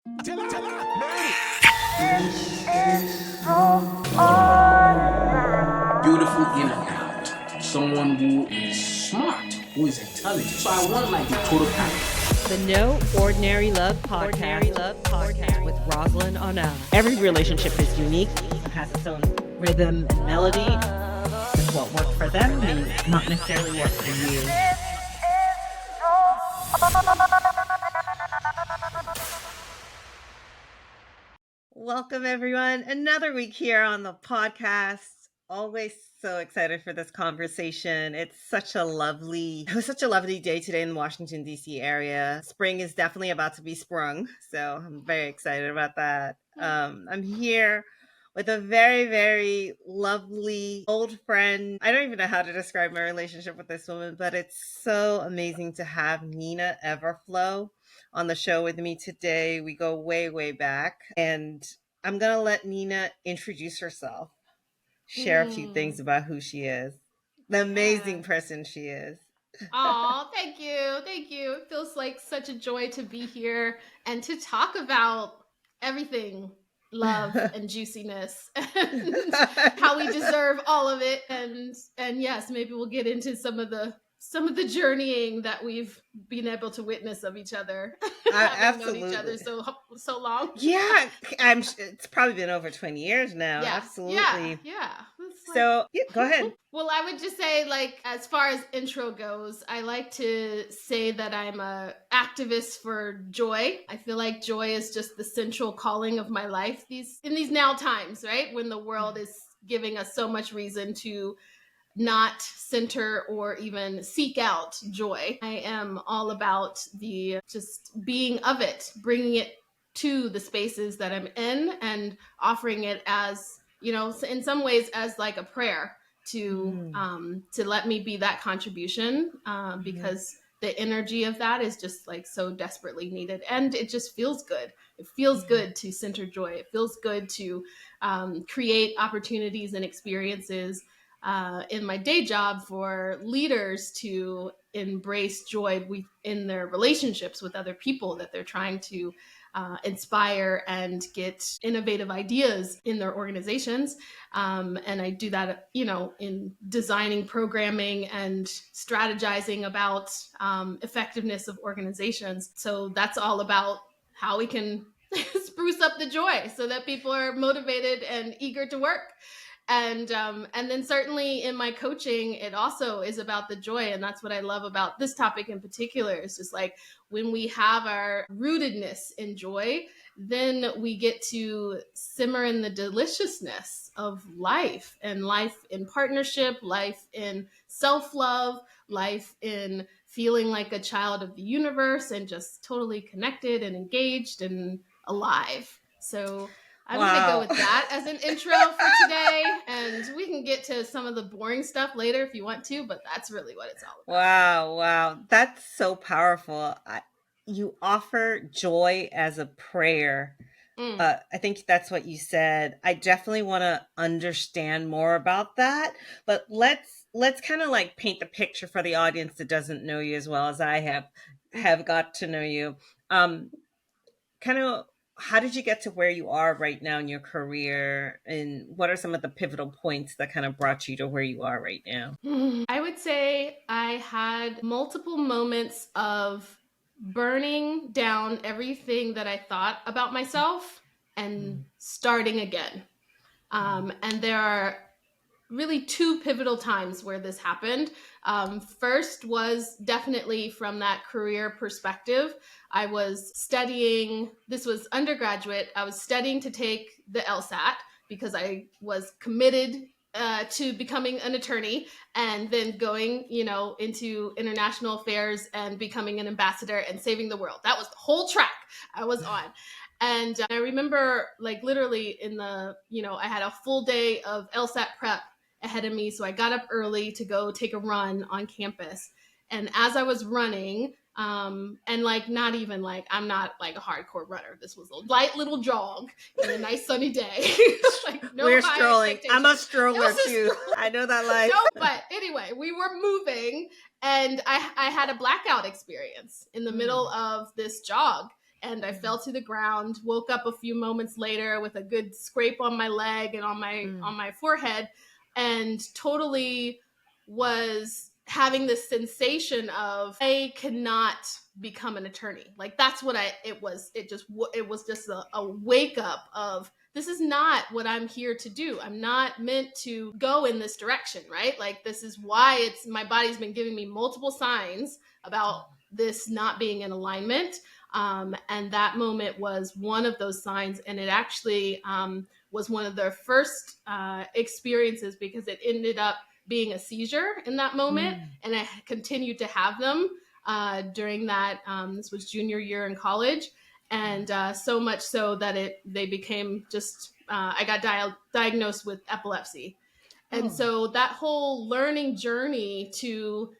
Beautiful in and out. Someone who is smart, who is intelligent. So I want like the total package. The No Ordinary Love Podcast with Rosalind Onell. Every relationship is unique and has its own rhythm and melody. And what worked for them may not necessarily work for you. Welcome, everyone. Another week here on the podcast. Always so excited for this conversation. It was such a lovely day today in the Washington, D.C. area. Spring is definitely about to be sprung, so I'm very excited about that. I'm here with a very, very lovely old friend. I don't even know how to describe my relationship with this woman, but it's so amazing to have Nina Everflow on the show with me today. We go way, way back, and I'm going to let Nina introduce herself. Share a few things about who she is, the amazing person she is. Oh, thank you. Thank you. It feels like such a joy to be here and to talk about everything, love and juiciness, and how we deserve all of it. And yes, maybe we'll get into some of the journeying that we've been able to witness of each other. Absolutely. Known each other so long. Yeah, it's probably been over 20 years now. Yeah. Absolutely. Yeah. So go ahead. Well, I would just say, like, as far as intro goes, I like to say that I'm a activist for joy. I feel like joy is just the central calling of my life in these now times, right? When the world is giving us so much reason to not center or even seek out joy. I am all about the just being of it, bringing it to the spaces that I'm in and offering it as, in some ways as like a prayer to let me be that contribution, because the energy of that is just like so desperately needed. And it just feels good. It feels good to center joy. It feels good to create opportunities and experiences in my day job for leaders to embrace joy in their relationships with other people that they're trying to inspire and get innovative ideas in their organizations. And I do that, in designing programming and strategizing about effectiveness of organizations. So that's all about how we can spruce up the joy so that people are motivated and eager to work. And then certainly in my coaching, it also is about the joy. And that's what I love about this topic in particular. It's just like when we have our rootedness in joy, then we get to simmer in the deliciousness of life, and life in partnership, life in self-love, life in feeling like a child of the universe and just totally connected and engaged and alive. So I'm going to go with that as an intro for today, and we can get to some of the boring stuff later if you want to, but that's really what it's all about. Wow. That's so powerful. You offer joy as a prayer. I think that's what you said. I definitely want to understand more about that, but let's kind of like paint the picture for the audience that doesn't know you as well as I have got to know you. Kind of, how did you get to where you are right now in your career? And what are some of the pivotal points that kind of brought you to where you are right now? I would say I had multiple moments of burning down everything that I thought about myself and starting again. And there are really two pivotal times where this happened. First was definitely from that career perspective. I was studying, this was undergraduate, I was studying to take the LSAT because I was committed to becoming an attorney and then going, into international affairs and becoming an ambassador and saving the world. That was the whole track I was on. And I remember like literally in the, I had a full day of LSAT prep ahead of me. So I got up early to go take a run on campus. And as I was running, and like, not even like, I'm not like a hardcore runner. This was a light little jog in a nice sunny day. Like, no, we're strolling. I'm a stroller too. I know that life. No, but anyway, we were moving and I had a blackout experience in the middle of this jog. and I fell to the ground, woke up a few moments later with a good scrape on my leg and on my forehead, and totally was having this sensation of I cannot become an attorney. Like that's what it was just a wake up of this is not what I'm here to do. I'm not meant to go in this direction, right? Like this is why my body's been giving me multiple signs about this not being in alignment. And that moment was one of those signs. And it actually was one of their first experiences because it ended up being a seizure in that moment. And I continued to have them during that. This was junior year in college. And so much so that they became just, I got diagnosed with epilepsy. And so that whole learning journey to,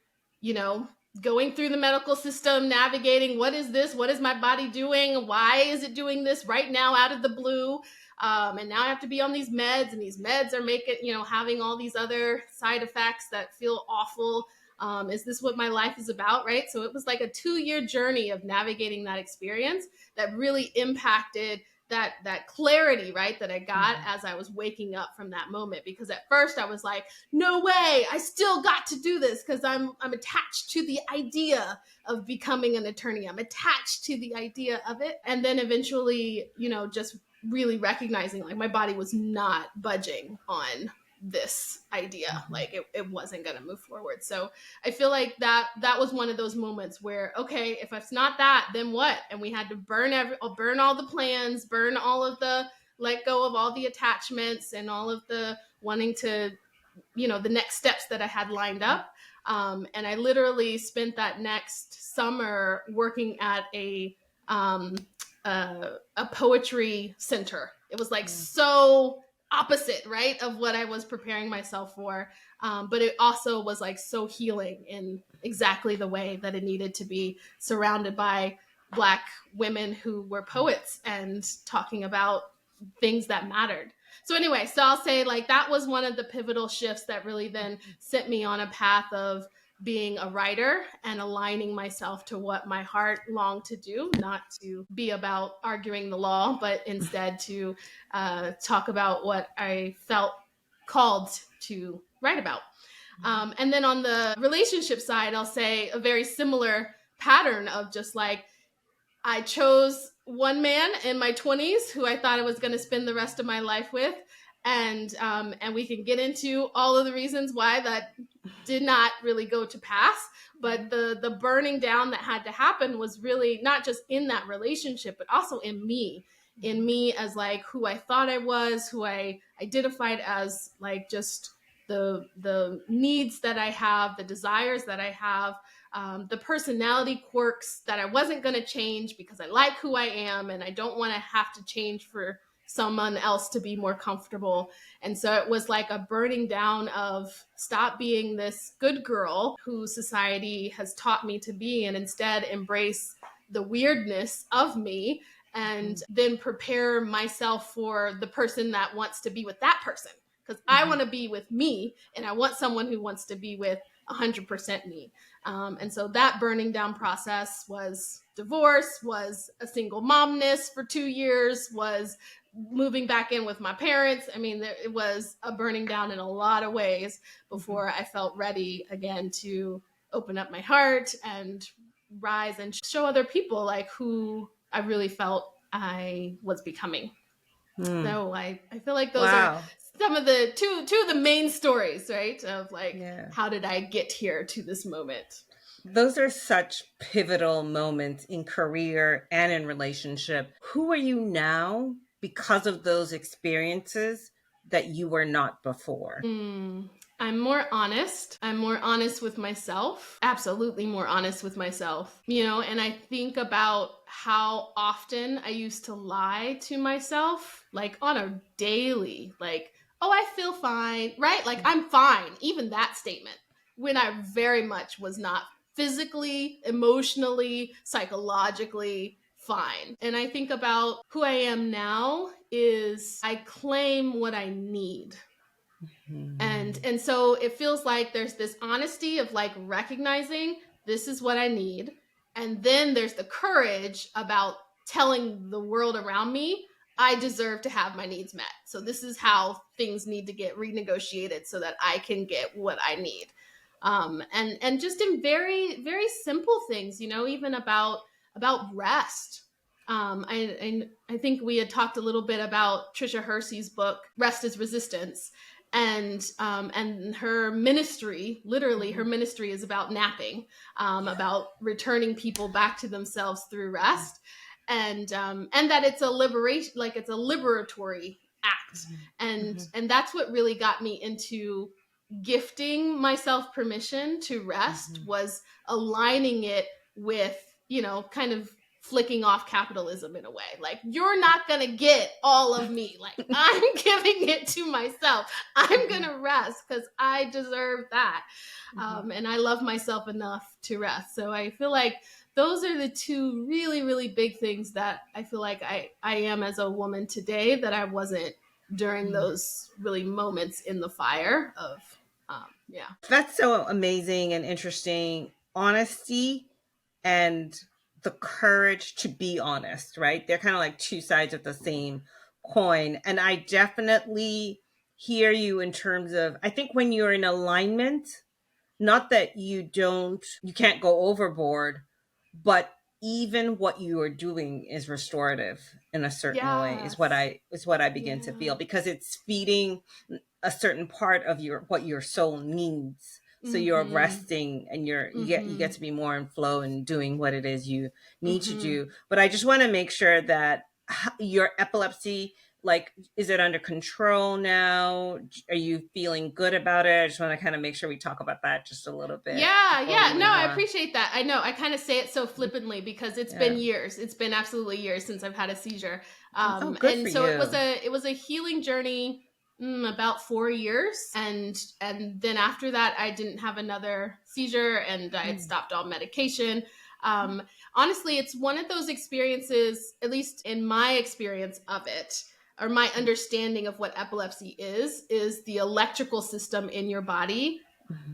going through the medical system, navigating what is this? What is my body doing? Why is it doing this right now out of the blue? And now I have to be on these meds, and these meds are making, having all these other side effects that feel awful. Is this what my life is about? Right. So it was like a 2-year journey of navigating that experience that really impacted that clarity, right, that I got as I was waking up from that moment. Because at first I was like, no way, I still got to do this because I'm attached to the idea of becoming an attorney. I'm attached to the idea of it. And then eventually, just really recognizing like my body was not budging on this idea. Like it wasn't going to move forward. So I feel like that was one of those moments where, okay, if it's not that, then what? And we had to burn all the plans, let go of all the attachments and all of the wanting to, the next steps that I had lined up. And I literally spent that next summer working at a poetry center. It was like so opposite, right, of what I was preparing myself for. But it also was like so healing in exactly the way that it needed to be, surrounded by Black women who were poets and talking about things that mattered. So anyway, so I'll say like that was one of the pivotal shifts that really then sent me on a path of being a writer and aligning myself to what my heart longed to do, not to be about arguing the law, but instead to talk about what I felt called to write about. And then on the relationship side, I'll say a very similar pattern of just like, I chose one man in my 20s who I thought I was going to spend the rest of my life with. And we can get into all of the reasons why that did not really go to pass. But the burning down that had to happen was really not just in that relationship, but also in me as like who I thought I was, who I identified as like just the needs that I have, the desires that I have, the personality quirks that I wasn't going to change because I like who I am and I don't want to have to change for someone else to be more comfortable. And so it was like a burning down of stop being this good girl who society has taught me to be and instead embrace the weirdness of me and then prepare myself for the person that wants to be with that person. Because I want to be with me and I want someone who wants to be with 100% me. And so that burning down process was divorce, was a single momness for 2 years, was moving back in with my parents. I mean, it was a burning down in a lot of ways before I felt ready again to open up my heart and rise and show other people like who I really felt I was becoming. So I feel like those are some of the two of the main stories, right? Of like, how did I get here to this moment? Those are such pivotal moments in career and in relationship. Who are you now because of those experiences that you were not before? I'm more honest. I'm more honest with myself. Absolutely more honest with myself. And I think about how often I used to lie to myself, like on a daily, like, oh, I feel fine, right? Like I'm fine. Even that statement, when I very much was not physically, emotionally, psychologically fine. And I think about who I am now is I claim what I need. And so it feels like there's this honesty of like recognizing this is what I need. And then there's the courage about telling the world around me, I deserve to have my needs met. So this is how things need to get renegotiated so that I can get what I need. And just in very, very simple things, you know, even about rest. I think we had talked a little bit about Trisha Hersey's book, Rest is Resistance. And her ministry, literally her ministry is about napping, about returning people back to themselves through rest. And that it's a liberation, like it's a liberatory act. And that's what really got me into gifting myself permission to rest, was aligning it with, you know, kind of flicking off capitalism in a way. Like, you're not gonna get all of me. Like, I'm giving it to myself. I'm gonna rest because I deserve that. And I love myself enough to rest. So I feel like those are the two really, really big things that I feel like I am as a woman today that I wasn't during those really moments in the fire of, yeah. That's so amazing and interesting. Honesty and the courage to be honest, right? They're kind of like two sides of the same coin. And I definitely hear you in terms of, I think when you're in alignment, not that you can't go overboard, but even what you are doing is restorative in a certain way, is what I begin to feel, because it's feeding a certain part of what your soul needs. So you're resting and you get to be more in flow and doing what it is you need to do. But I just want to make sure that your epilepsy, like, is it under control now? Are you feeling good about it? I just want to kind of make sure we talk about that just a little bit. Yeah. No, I appreciate that. I know I kind of say it so flippantly because it's been years. It's been absolutely years since I've had a seizure. Good for you. It was a healing journey. About 4 years, and then after that I didn't have another seizure, and I had stopped all medication. Honestly, it's one of those experiences, at least in my experience of it, or my understanding of what epilepsy is the electrical system in your body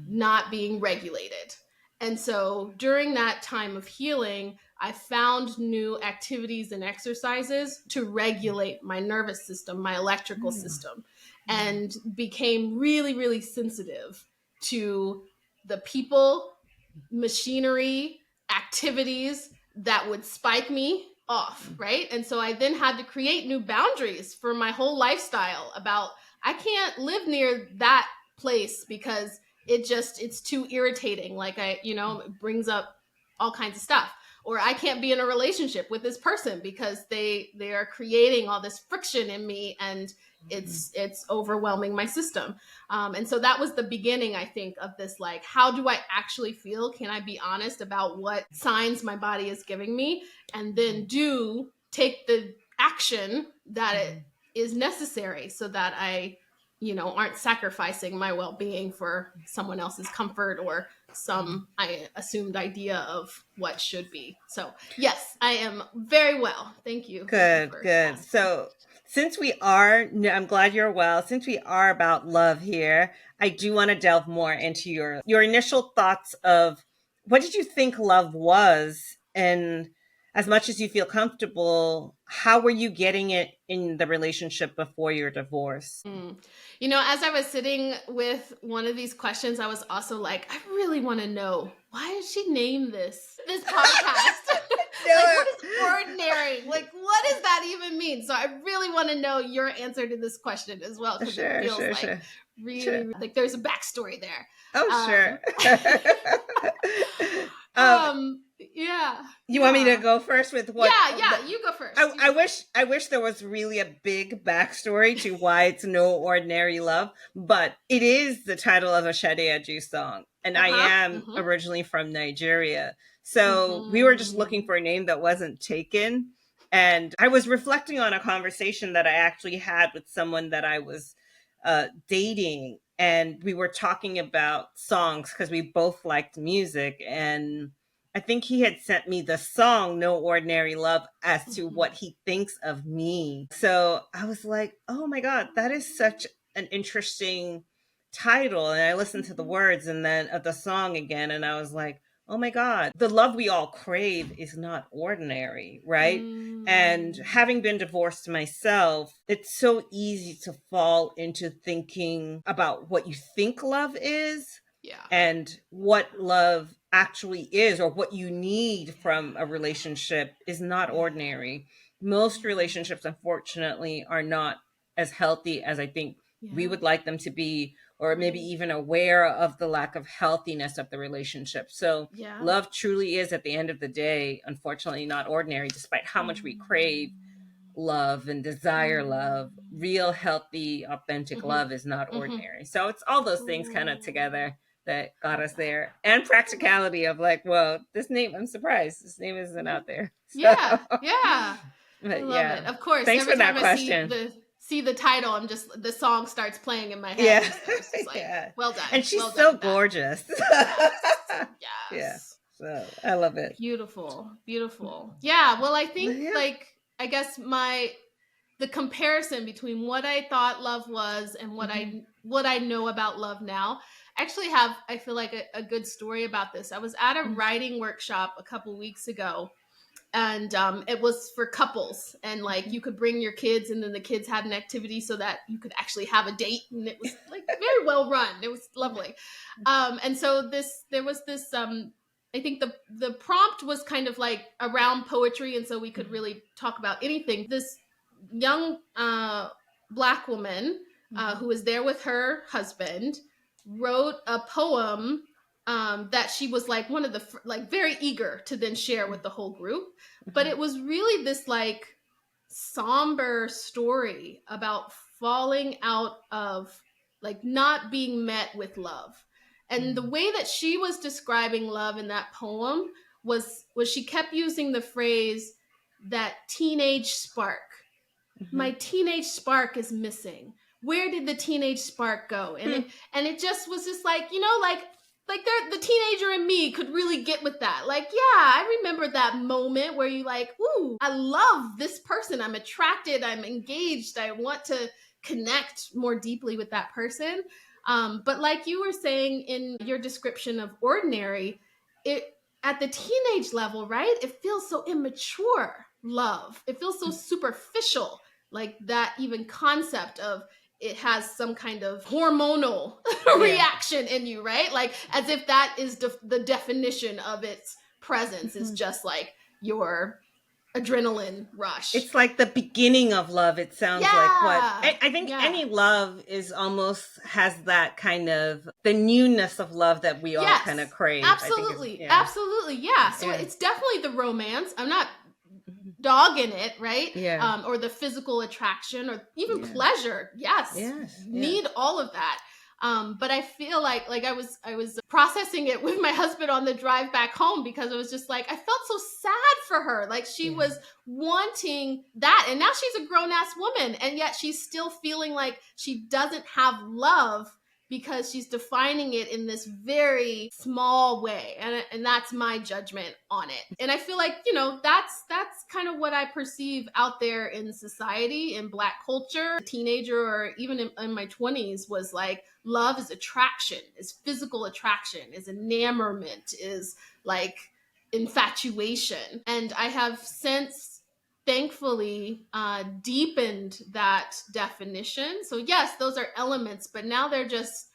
not being regulated. And so during that time of healing, I found new activities and exercises to regulate my nervous system, my electrical system, and became really, really sensitive to the people, machinery, activities that would spike me off, right? And so I then had to create new boundaries for my whole lifestyle about, I can't live near that place because it's too irritating. Like, it brings up all kinds of stuff. Or I can't be in a relationship with this person because they are creating all this friction in me, and it's overwhelming my system. And so that was the beginning, I think, of this, like, how do I actually feel? Can I be honest about what signs my body is giving me? And then take the action that it is necessary so that I, aren't sacrificing my well-being for someone else's comfort or some assumed idea of what should be. So yes, I am very well. Thank you. Good. So I'm glad you're well. Since we are about love here, I do want to delve more into your initial thoughts of what did you think love was, and as much as you feel comfortable, how were you getting it in the relationship before your divorce? As I was sitting with one of these questions, I was also like, I really want to know, why did she name this podcast? What is ordinary? Like, what does that even mean? So I really want to know your answer to this question as well, because it feels really like there's a backstory there. Sure. Yeah. You want me to go first with what? Yeah, you go first. I wish there was really a big backstory to why it's No Ordinary Love, but it is the title of a Sade Aju song. And I am originally from Nigeria. So we were just looking for a name that wasn't taken. And I was reflecting on a conversation that I actually had with someone that I was dating. And we were talking about songs because we both liked music. And I think he had sent me the song No Ordinary Love as to what he thinks of me. So I was like, oh my God, that is such an interesting title. And I listened to the words and then of the song again, and I was like, oh my God, the love we all crave is not ordinary, right? And having been divorced myself, it's so easy to fall into thinking about what you think love is and what love actually is, or what you need from a relationship is not ordinary. Most relationships, unfortunately, are not as healthy as I think we would like them to be, or maybe even aware of the lack of healthiness of the relationship. So love truly is, at the end of the day, unfortunately, not ordinary, despite how much we crave love and desire love. Real, healthy, authentic love is not ordinary. So it's all those things kind of together that got us there. And practicality of like, well, this name, I'm surprised this name isn't out there. So, I love it. Of course. Thanks every for that time question. I see the title, I'm just, the song starts playing in my head. It's just like, well done. And she's well so done, gorgeous. Yes. So I love it. Beautiful. Yeah. Well, I think like, I guess the comparison between what I thought love was and what I know about love now, actually have, I feel like a good story about this. I was at a writing workshop a couple weeks ago, and it was for couples, and like you could bring your kids, and then the kids had an activity so that you could actually have a date, and it was like very well run. It was lovely. And so there was this I think the prompt was kind of like around poetry, and so we could really talk about anything. This young Black woman who was there with her husband wrote a poem that she was like one of the like very eager to then share with the whole group. But it was really this like somber story about falling out of like not being met with love. And the way that she was describing love in that poem was she kept using the phrase, that teenage spark. My teenage spark is missing. Where did the teenage spark go? And it just was just like, you know, like the teenager in me could really get with that. Like, yeah, I remember that moment where you like, ooh, I love this person. I'm attracted. I'm engaged. I want to connect more deeply with that person. But like you were saying in your description of ordinary, it at the teenage level, right? It feels so immature love. It feels so superficial, like that even concept of it has some kind of hormonal reaction in you, right? Like as if that is the definition of its presence is just like your adrenaline rush. It's like the beginning of love. It sounds like what I think any love is almost has that kind of the newness of love that we all kind of crave. Absolutely. Absolutely. Yeah. So it's definitely the romance. I'm not dogging it, right? Or the physical attraction or even pleasure. Need all of that. But I feel like I was processing it with my husband on the drive back home, because it was just like, I felt so sad for her. Like she was wanting that, and now she's a grown ass woman, and yet she's still feeling like she doesn't have love because she's defining it in this very small way. And that's my judgment on it. And I feel like, you know, that's kind of what I perceive out there in society, in Black culture. A teenager or even in my 20s was like, love is attraction, is physical attraction, is enamorment, is like infatuation. And I have since thankfully deepened that definition. So yes, those are elements, but now they're just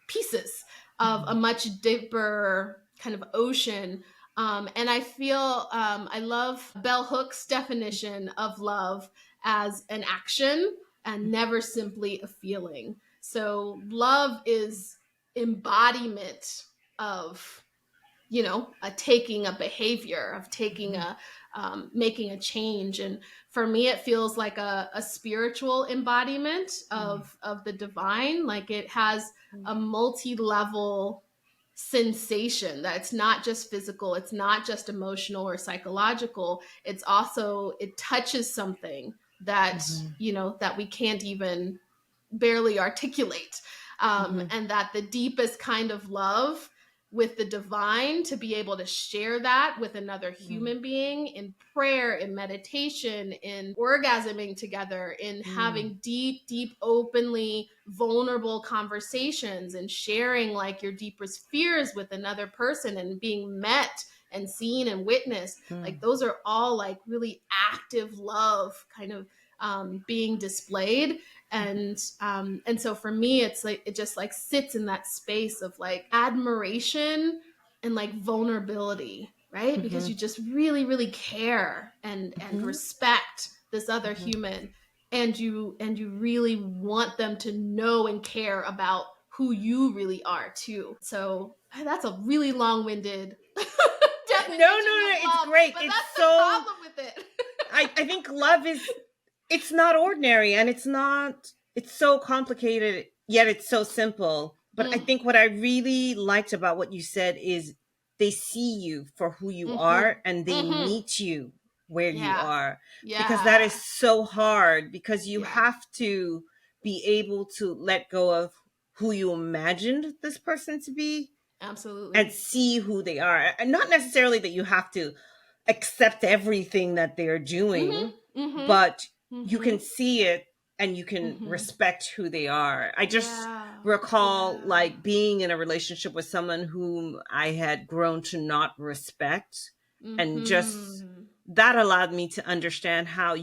pieces of a much deeper kind of ocean. And I feel I love Bell Hook's definition of love as an action and never simply a feeling. So love is embodiment of, you know, taking a behavior, of taking making a change. And for me, it feels like a spiritual embodiment of the divine. Like it has a multi-level sensation, that it's not just physical, it's not just emotional or psychological. It's also, it touches something that, you know, that we can't even barely articulate. And that the deepest kind of love with the divine, to be able to share that with another human being in prayer, in meditation, in orgasming together, in having deep, openly vulnerable conversations, and sharing like your deepest fears with another person, and being met and seen and witnessed. Like those are all like really active love kind of being displayed. And so for me, it's like it just like sits in that space of like admiration and like vulnerability, right? Because you just really care and respect this other human, and you really want them to know and care about who you really are too. So that's a really long-winded definition. No, of it's love, great. but It's that's so the problem with it. I think love is, it's not ordinary, and it's so complicated, yet it's so simple. But I think what I really liked about what you said is they see you for who you are, and they meet you where you are. Because that is so hard, because you have to be able to let go of who you imagined this person to be. Absolutely. And see who they are. And not necessarily that you have to accept everything that they're doing, but you can see it, and you can respect who they are. I just recall like being in a relationship with someone whom I had grown to not respect, and just that allowed me to understand how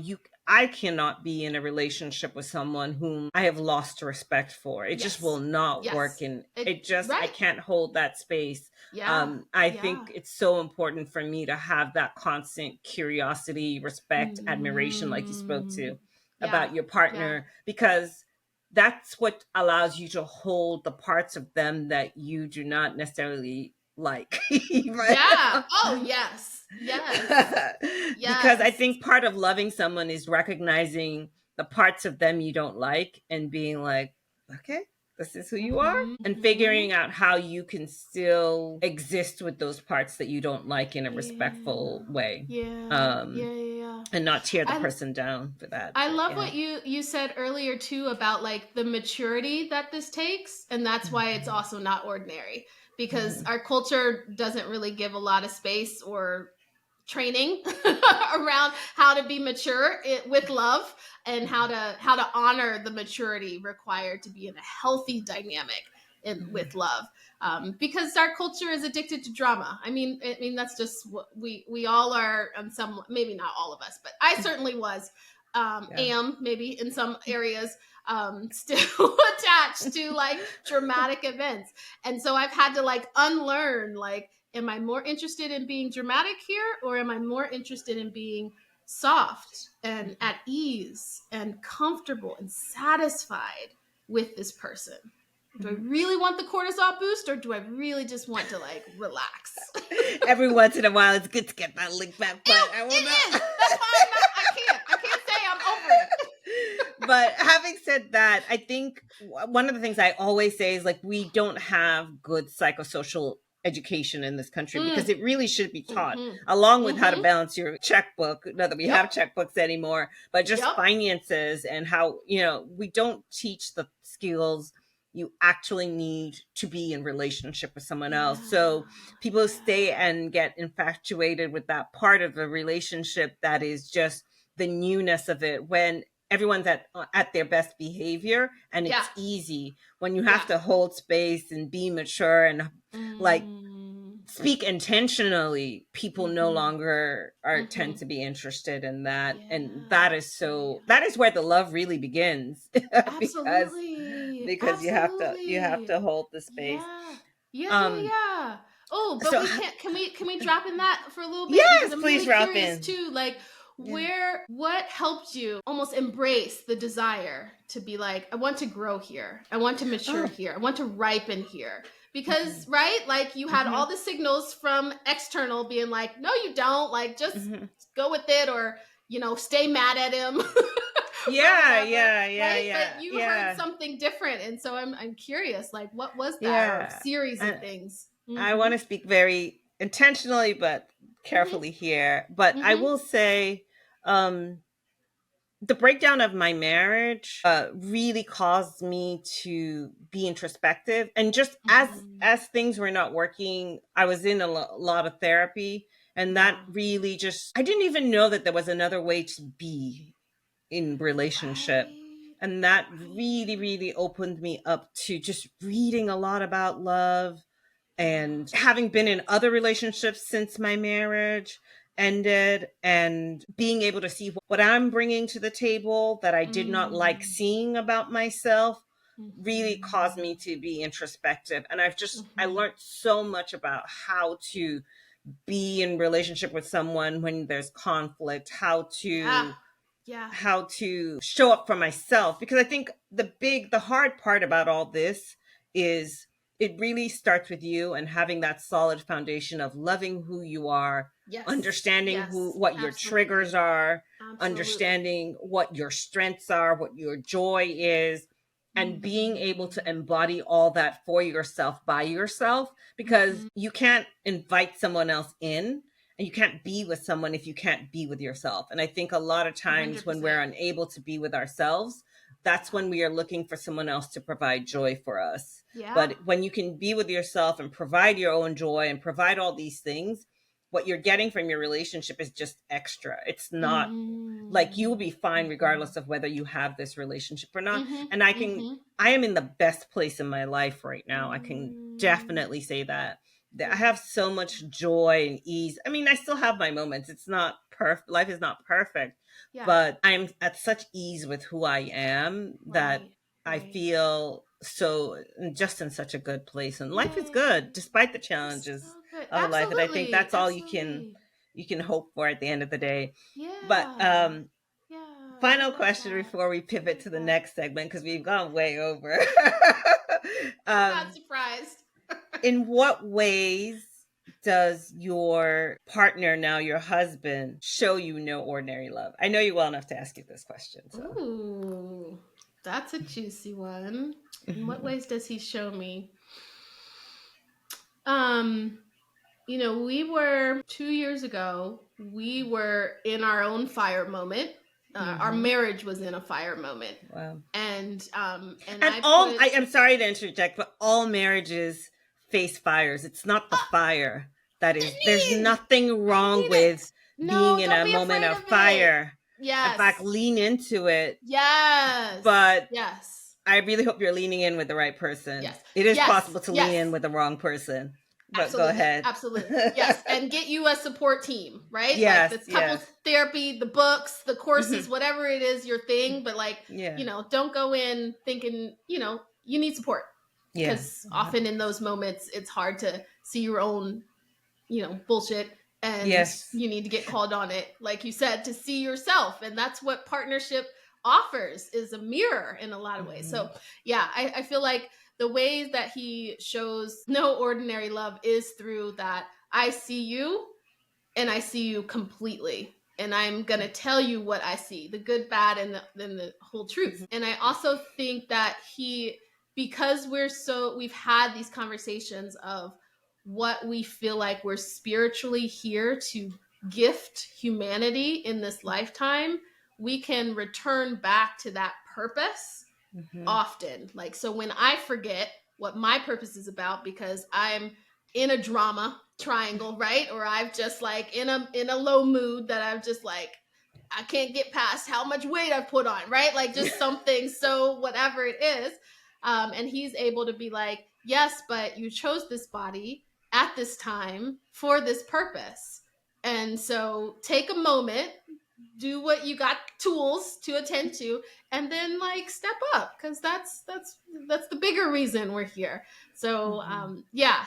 I cannot be in a relationship with someone whom I have lost respect for. It just will not work. And I can't hold that space. I think it's so important for me to have that constant curiosity, respect, admiration, like you spoke to about your partner, because that's what allows you to hold the parts of them that you do not necessarily like. Oh, yes. Because I think part of loving someone is recognizing the parts of them you don't like, and being like, okay, this is who you are, and figuring out how you can still exist with those parts that you don't like in a respectful way. And not tear the person down for that. I love what you said earlier too about like the maturity that this takes, and that's why it's also not ordinary, because our culture doesn't really give a lot of space or training around how to be mature with love, and how to honor the maturity required to be in a healthy dynamic with love, because our culture is addicted to drama. I mean that's just what we all are, on some, maybe not all of us, but I certainly was, am maybe in some areas, still attached to like dramatic events. And so I've had to like unlearn, like, am I more interested in being dramatic here, or am I more interested in being soft and at ease and comfortable and satisfied with this person? Do I really want the cortisol boost, or do I really just want to like relax? Every once in a while, it's good to get that lick back. But I won't know. That's why I can't say I'm over it. But having said that, I think one of the things I always say is like, we don't have good psychosocial education in this country, because it really should be taught, along with how to balance your checkbook. Not that we have checkbooks anymore, but just finances, and how, we don't teach the skills you actually need to be in relationship with someone else. So people stay and get infatuated with that part of the relationship that is just the newness of it, when everyone's at their best behavior, and it's easy. When you have to hold space and be mature and like speak intentionally, people no longer tend to be interested in that. And that is where the love really begins. because you have to hold the space. Oh, but so, can we drop in that for a little bit? Yes, please drop in too. Like, what helped you almost embrace the desire to be like, I want to grow here, I want to mature here, I want to ripen here? Because right, like, you had all the signals from external being like, no you don't, like, just go with it, or stay mad at him. But you heard something different, and so I'm curious, like, what was that series of things? I want to speak very intentionally but carefully here, but I will say the breakdown of my marriage really caused me to be introspective, and just as things were not working, I was in a lot of therapy, and that really just, I didn't even know that there was another way to be in relationship. Right. And that really, really opened me up to just reading a lot about love, and having been in other relationships since my marriage ended, and being able to see what I'm bringing to the table that I did not like seeing about myself really caused me to be introspective. And I learned so much about how to be in relationship with someone when there's conflict, how to show up for myself, because I think the hard part about all this is it really starts with you, and having that solid foundation of loving who you are, understanding what your triggers are, understanding what your strengths are, what your joy is, and being able to embody all that for yourself by yourself, because you can't invite someone else in, and you can't be with someone if you can't be with yourself. And I think a lot of times 100%. When we're unable to be with ourselves, that's when we are looking for someone else to provide joy for us. But when you can be with yourself and provide your own joy and provide all these things, what you're getting from your relationship is just extra. It's not like you will be fine regardless of whether you have this relationship or not. And I am in the best place in my life right now. I can definitely say that. I have so much joy and ease. I mean, I still have my moments. It's not perfect. Life is not perfect, but I'm at such ease with who I am that I feel so just in such a good place. And life is good despite the challenges of life. And I think that's all you can hope for at the end of the day. But final question before we pivot to the next segment, because we've gone way over. I'm not surprised. In what ways does your partner, now your husband, show you no ordinary love? I know you well enough to ask you this question. So. Ooh, that's a juicy one. In what ways does he show me? We were 2 years ago, we were in our own fire moment. Our marriage was in a fire moment. Wow. And I'm sorry to interject, but all marriages face fires. It's not the fire that is. There's nothing wrong with being in a moment of fire. Yes. In fact, lean into it. Yes. But I really hope you're leaning in with the right person. Yes. It is possible to lean in with the wrong person. But absolutely. Go ahead. Absolutely. Yes. And get you a support team, right? Yes. Like this couples therapy, the books, the courses, whatever it is, your thing. But don't go in thinking, you need support. Because often in those moments, it's hard to see your own, bullshit. And you need to get called on it, like you said, to see yourself. And that's what partnership offers, is a mirror in a lot of ways. So I feel like the ways that he shows no ordinary love is through that I see you and I see you completely. And I'm going to tell you what I see, the good, bad, and the whole truth. And I also think that because we've had these conversations of what we feel like we're spiritually here to gift humanity in this lifetime, we can return back to that purpose often. Like, so when I forget what my purpose is about because I'm in a drama triangle, right? Or I've just like in a low mood that I'm just like, I can't get past how much weight I've put on, right? Like just something, so whatever it is. And he's able to be like, yes, but you chose this body at this time for this purpose. And so take a moment, do what you got tools to attend to, and then like step up, because that's the bigger reason we're here. So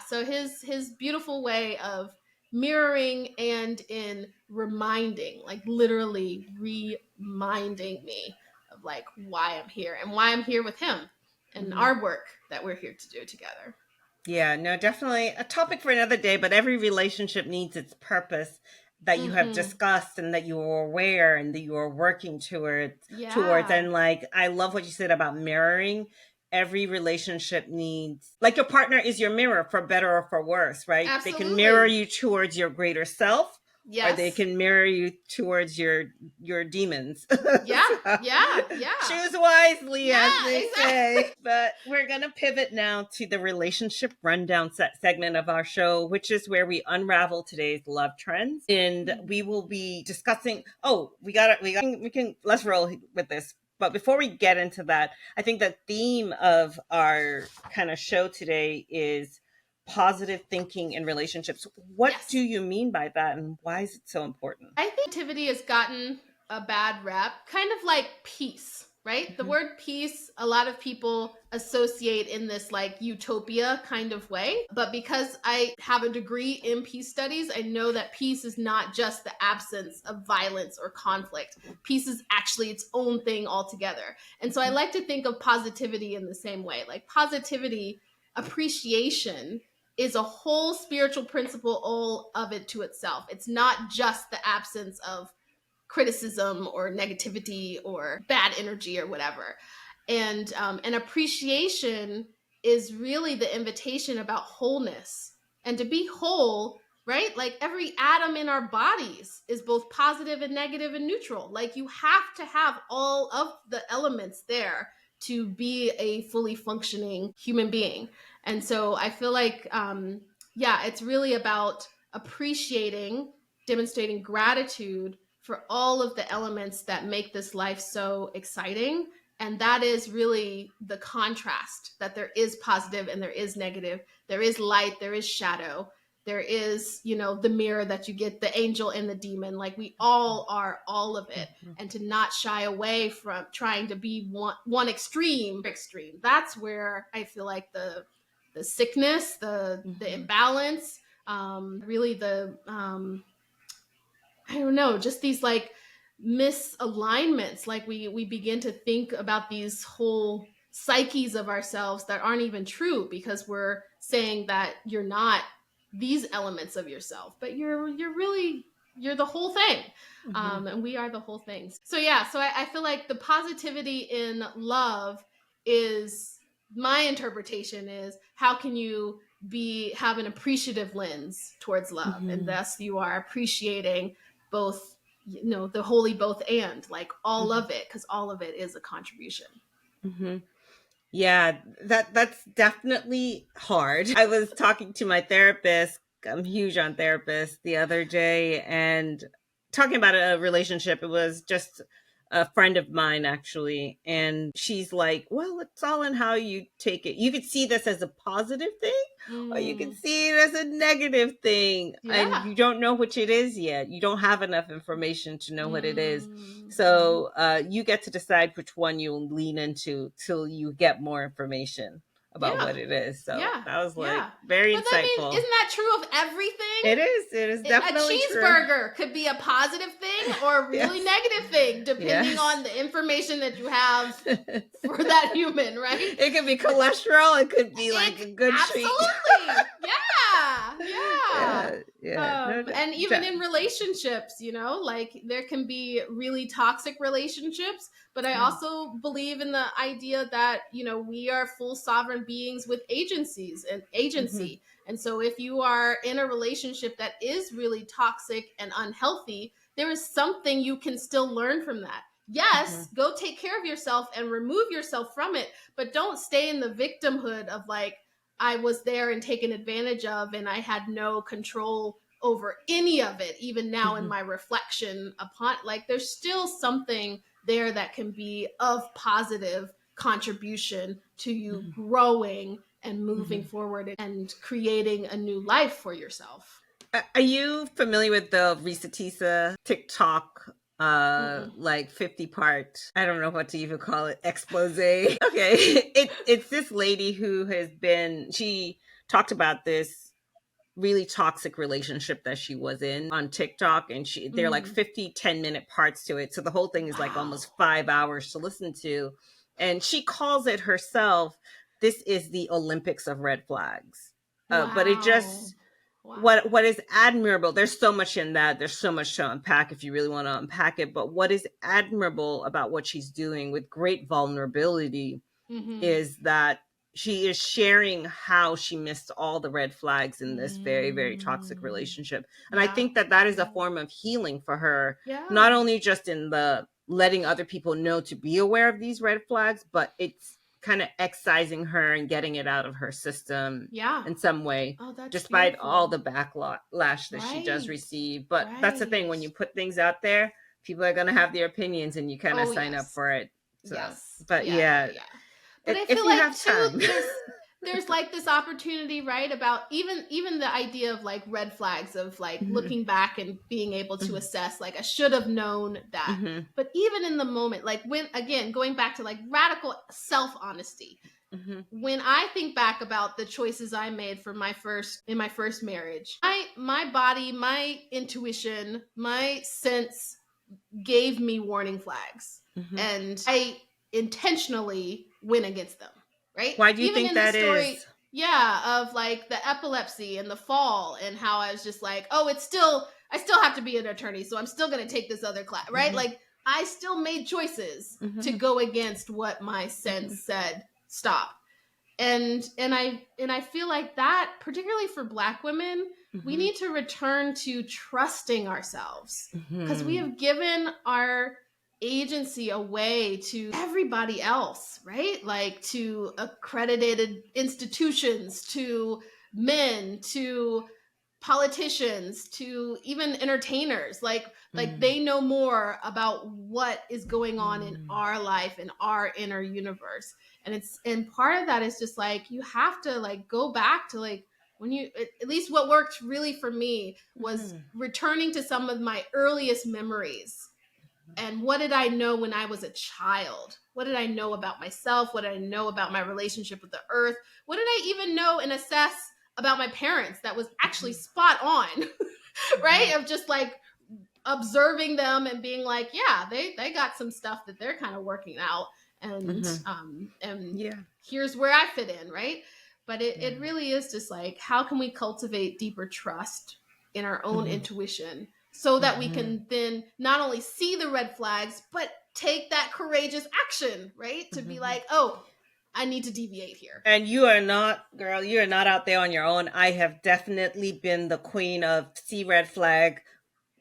so his beautiful way of mirroring and in reminding, like literally reminding me of like why I'm here and why I'm here with him and our work that we're here to do together. Yeah, no, definitely a topic for another day, but every relationship needs its purpose that you have discussed and that you are aware and that you are working towards. And like, I love what you said about mirroring. Every relationship needs, like, your partner is your mirror, for better or for worse, right? Absolutely. They can mirror you towards your greater self, Yes. Or they can mirror you towards your demons. Yeah. So, Yeah. choose wisely, Yeah, as they exactly. say. But we're going to pivot now to the relationship rundown segment of our show, which is where we unravel today's love trends. And we will be discussing, let's roll with this. But before we get into that, I think the theme of our kind of show today is positive thinking in relationships. What Yes. do you mean by that, and why is it so important? I think activity has gotten a bad rap, kind of like peace, right? Mm-hmm. The word peace, a lot of people associate in this like utopia kind of way. But because I have a degree in peace studies, I know that peace is not just the absence of violence or conflict. Peace is actually its own thing altogether. And so I like to think of positivity in the same way. Like positivity, appreciation is a whole spiritual principle all of it to itself. It's not just the absence of criticism or negativity or bad energy or whatever. And appreciation is really the invitation about wholeness. And to be whole, right? Like every atom in our bodies is both positive and negative and neutral. Like you have to have all of the elements there to be a fully functioning human being. And so I feel like, it's really about appreciating, demonstrating gratitude for all of the elements that make this life so exciting. And that is really the contrast, that there is positive and there is negative. There is light, there is shadow. There is, the mirror that you get, the angel and the demon. Like we all are all of it. Mm-hmm. And to not shy away from trying to be one extreme. That's where I feel like the sickness, the imbalance, really the I don't know, just these like misalignments. Like we begin to think about these whole psyches of ourselves that aren't even true, because we're saying that you're not these elements of yourself, but you're the whole thing. And we are the whole thing. So I feel like the positivity in love is, my interpretation is, how can you have an appreciative lens towards love, and thus you are appreciating both, the holy both and, like all of it, because all of it is a contribution. Yeah, that's definitely hard. I was talking to my therapist, I'm huge on therapists, the other day, and talking about a relationship. It was just a friend of mine, actually, and she's like, well, it's all in how you take it. You could see this as a positive thing, or you can see it as a negative thing, and you don't know which it is yet. You don't have enough information to know what it is. So you get to decide which one you'll lean into till you get more information about what it is. So that was like very insightful. I mean, isn't that true of everything? It is definitely true. A cheeseburger could be a positive thing or a really negative thing, depending on the information that you have for that human, right? It could be cholesterol. It could be like a good treat. Absolutely. And even in relationships, like there can be really toxic relationships, but I also believe in the idea that, we are full sovereign beings with agency. And so if you are in a relationship that is really toxic and unhealthy, there is something you can still learn from that. Yes, go take care of yourself and remove yourself from it, but don't stay in the victimhood of like, I was there and taken advantage of, and I had no control over any of it, even now in my reflection upon, like, there's still something there that can be of positive contribution to you growing and moving forward and creating a new life for yourself. Are you familiar with the re-sensitize TikTok like 50-part, I don't know what to even call it, expose? Okay. It's this lady who she talked about this really toxic relationship that she was in on TikTok, and they're like 50 10-minute parts to it, so the whole thing is like almost 5 hours to listen to, and she calls it herself, this is the Olympics of red flags. But it just what is admirable, there's so much in that, there's so much to unpack if you really want to unpack it, but what is admirable about what she's doing with great vulnerability is that she is sharing how she missed all the red flags in this very, very toxic relationship. And I think that is a form of healing for her, not only just in the letting other people know to be aware of these red flags, but it's kind of excising her and getting it out of her system in some way, despite beautiful. All the backlash that she does receive. But that's the thing, when you put things out there, people are going to have their opinions and you kind of sign up for it. So, but But I feel like too, there's like this opportunity, right? About even the idea of like red flags, of like looking back and being able to assess, like, I should have known that. But even in the moment, like when, again, going back to like radical self-honesty, when I think back about the choices I made for in my first marriage, my body, my intuition, my sense gave me warning flags, and I intentionally went against them, right? Why do you think that is? Yeah, of like the epilepsy and the fall, and how I was just like, oh, I still have to be an attorney, so I'm still going to take this other class, right? Like I still made choices to go against what my sense said stop. And I feel like that, particularly for Black women, we need to return to trusting ourselves, because we have given our agency away to everybody else, right? Like to accredited institutions, to men, to politicians, to even entertainers. Like they know more about what is going on in our life, in our inner universe. And part of that is just like, you have to like go back to like, when you, at least what worked really for me was returning to some of my earliest memories. And what did I know when I was a child? What did I know about myself? What did I know about my relationship with the earth? What did I even know and assess about my parents that was actually spot on, right? Of just like observing them and being like, yeah, they got some stuff that they're kind of working out. And here's where I fit in, right? But it really is just like, how can we cultivate deeper trust in our own intuition, so that we can then not only see the red flags, but take that courageous action, right? To be like, oh, I need to deviate here. And you are not, girl, you are not out there on your own. I have definitely been the queen of see red flag,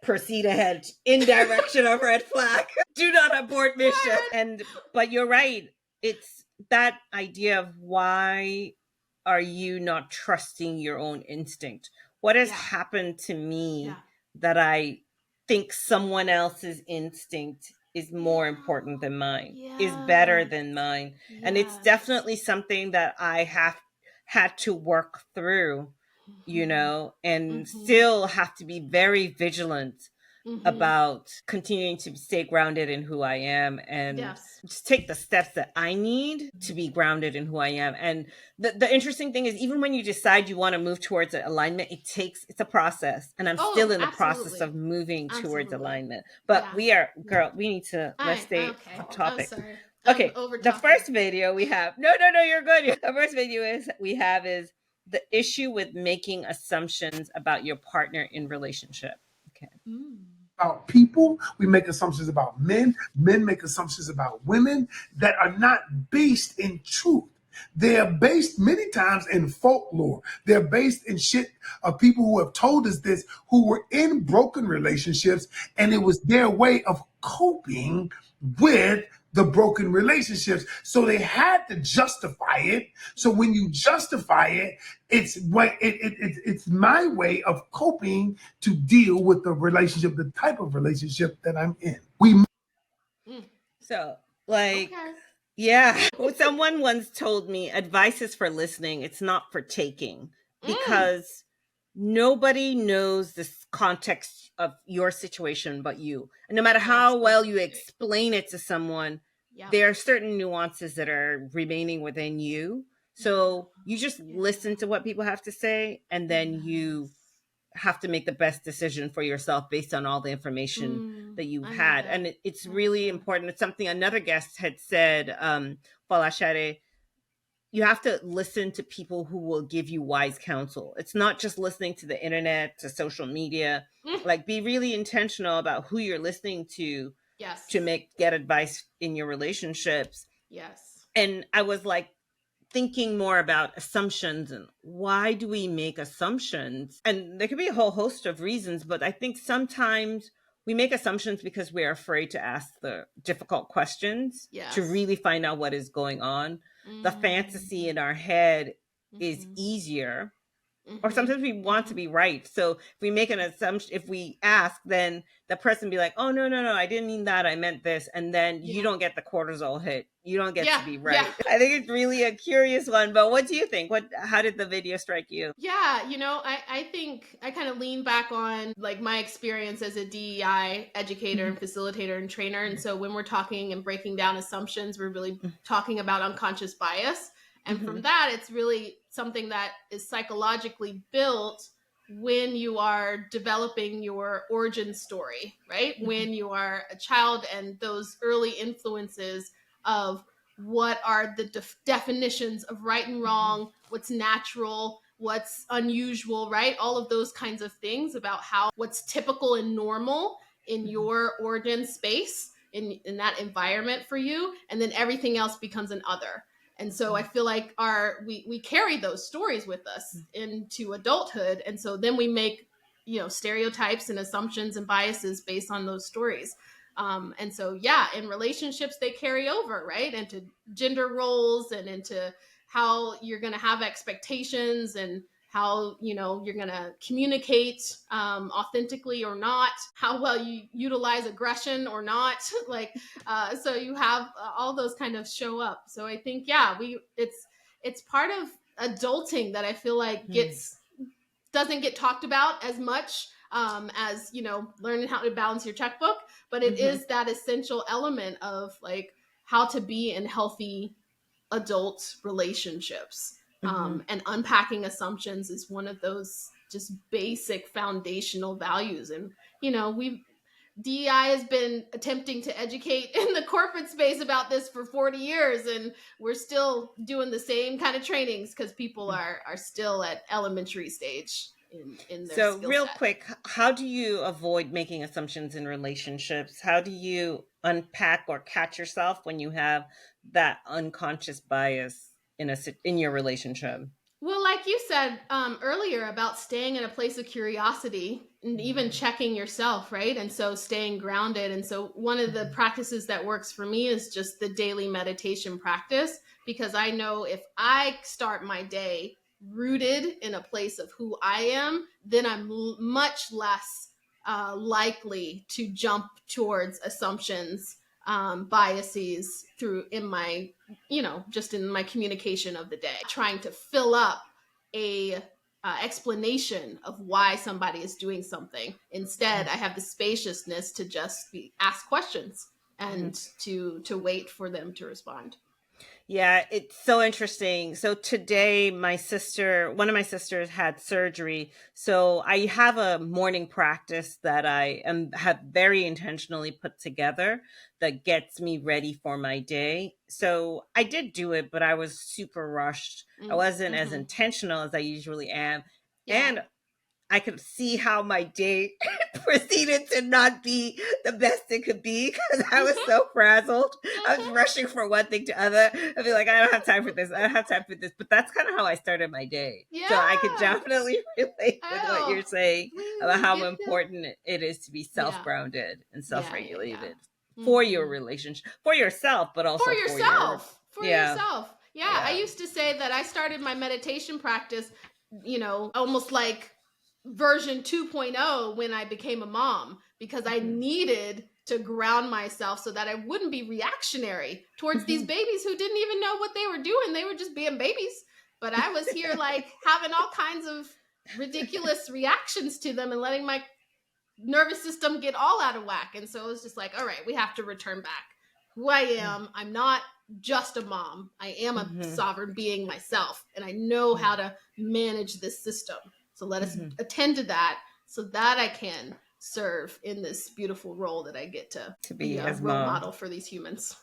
proceed ahead in direction of red flag. Do not abort mission. But you're right. It's that idea of, why are you not trusting your own instinct? What has happened to me that I think someone else's instinct is more important than mine, is better than mine. And it's definitely something that I have had to work through, you know, and still have to be very vigilant about continuing to stay grounded in who I am, and just take the steps that I need to be grounded in who I am. And the interesting thing is, even when you decide you want to move towards alignment, it's a process. And I'm still in the process of moving towards alignment. But we are, girl, we need to, let's stay on topic. Okay, the first video we have, no, you're good. The first video is the issue with making assumptions about your partner in relationship. Okay. About people, we make assumptions about men make assumptions about women that are not based in truth. They are based many times in folklore. They're based in shit of people who have told us this, who were in broken relationships, and it was their way of coping with the broken relationships. So they had to justify it. So when you justify it, it's my way of coping to deal with the relationship, the type of relationship that I'm in. So, like, someone once told me, advice is for listening, it's not for taking, because nobody knows this context of your situation but you. And no matter how well you explain it to someone, there are certain nuances that are remaining within you. So you just listen to what people have to say, and then you have to make the best decision for yourself based on all the information that you've had. And it's really important. It's something another guest had said, Falashare, you have to listen to people who will give you wise counsel. It's not just listening to the internet, to social media. Like, be really intentional about who you're listening to to get advice in your relationships. And I was like thinking more about assumptions and why do we make assumptions? And there could be a whole host of reasons, but I think sometimes we make assumptions because we're afraid to ask the difficult questions Yes. to really find out what is going on. The Mm-hmm. fantasy in our head is Mm-hmm. easier. Mm-hmm. Or sometimes we want to be right. So if we make an assumption, if we ask, then the person be like, oh, no, I didn't mean that. I meant this. And then you don't get the cortisol hit. You don't get to be right. I think it's really a curious one. But what do you think? How did the video strike you? Yeah, you know, I think I kind of lean back on like my experience as a DEI educator and facilitator and trainer. And so when we're talking and breaking down assumptions, we're really talking about unconscious bias. And from that, it's really something that is psychologically built when you are developing your origin story, right? When you are a child and those early influences of what are the definitions of right and wrong, what's natural, what's unusual, right? All of those kinds of things about what's typical and normal in your origin space, in that environment for you. And then everything else becomes an other. And so I feel like we carry those stories with us into adulthood. And so then we make, stereotypes and assumptions and biases based on those stories. And so, in relationships, they carry over, right? Into gender roles and into how you're going to have expectations and how, you're going to communicate authentically or not, how well you utilize aggression or not. So you have all those kind of show up. So I think, it's part of adulting that I feel like doesn't get talked about as much as, learning how to balance your checkbook, but it is that essential element of like how to be in healthy adult relationships. And unpacking assumptions is one of those just basic foundational values. And, DEI has been attempting to educate in the corporate space about this for 40 years, and we're still doing the same kind of trainings because people are still at elementary stage in their So skill real set. quick, how do you avoid making assumptions in relationships? How do you unpack or catch yourself when you have that unconscious bias in your relationship? Well, like you said earlier about staying in a place of curiosity and even checking yourself, right? And so staying grounded. And so one of the practices that works for me is just the daily meditation practice, because I know if I start my day rooted in a place of who I am, then I'm much less likely to jump towards assumptions, biases just in my communication of the day, trying to fill up a explanation of why somebody is doing something. Instead, I have the spaciousness to just ask questions and to wait for them to respond. Yeah, it's so interesting. So today, one of my sisters had surgery. So I have a morning practice that I have very intentionally put together that gets me ready for my day. So I did do it, but I was super rushed. I wasn't as intentional as I usually am. Yeah. And I could see how my day proceeded to not be the best it could be because I was so frazzled. I was rushing from one thing to other. I'd be like, I don't have time for this. I don't have time for this. But that's kind of how I started my day. Yeah. So I could definitely relate with what you're saying about how important it is to be self-grounded and self-regulated for your relationship, for yourself, but also for yourself. Yeah. Yeah. I used to say that I started my meditation practice, almost like version 2.0 when I became a mom, because I needed to ground myself so that I wouldn't be reactionary towards these babies who didn't even know what they were doing. They were just being babies. But I was here like having all kinds of ridiculous reactions to them and letting my nervous system get all out of whack. And so it was just like, all right, we have to return back who I am. I'm not just a mom. I am a sovereign being myself, and I know how to manage this system. So let us attend to that so that I can serve in this beautiful role that I get to be a role model for these humans.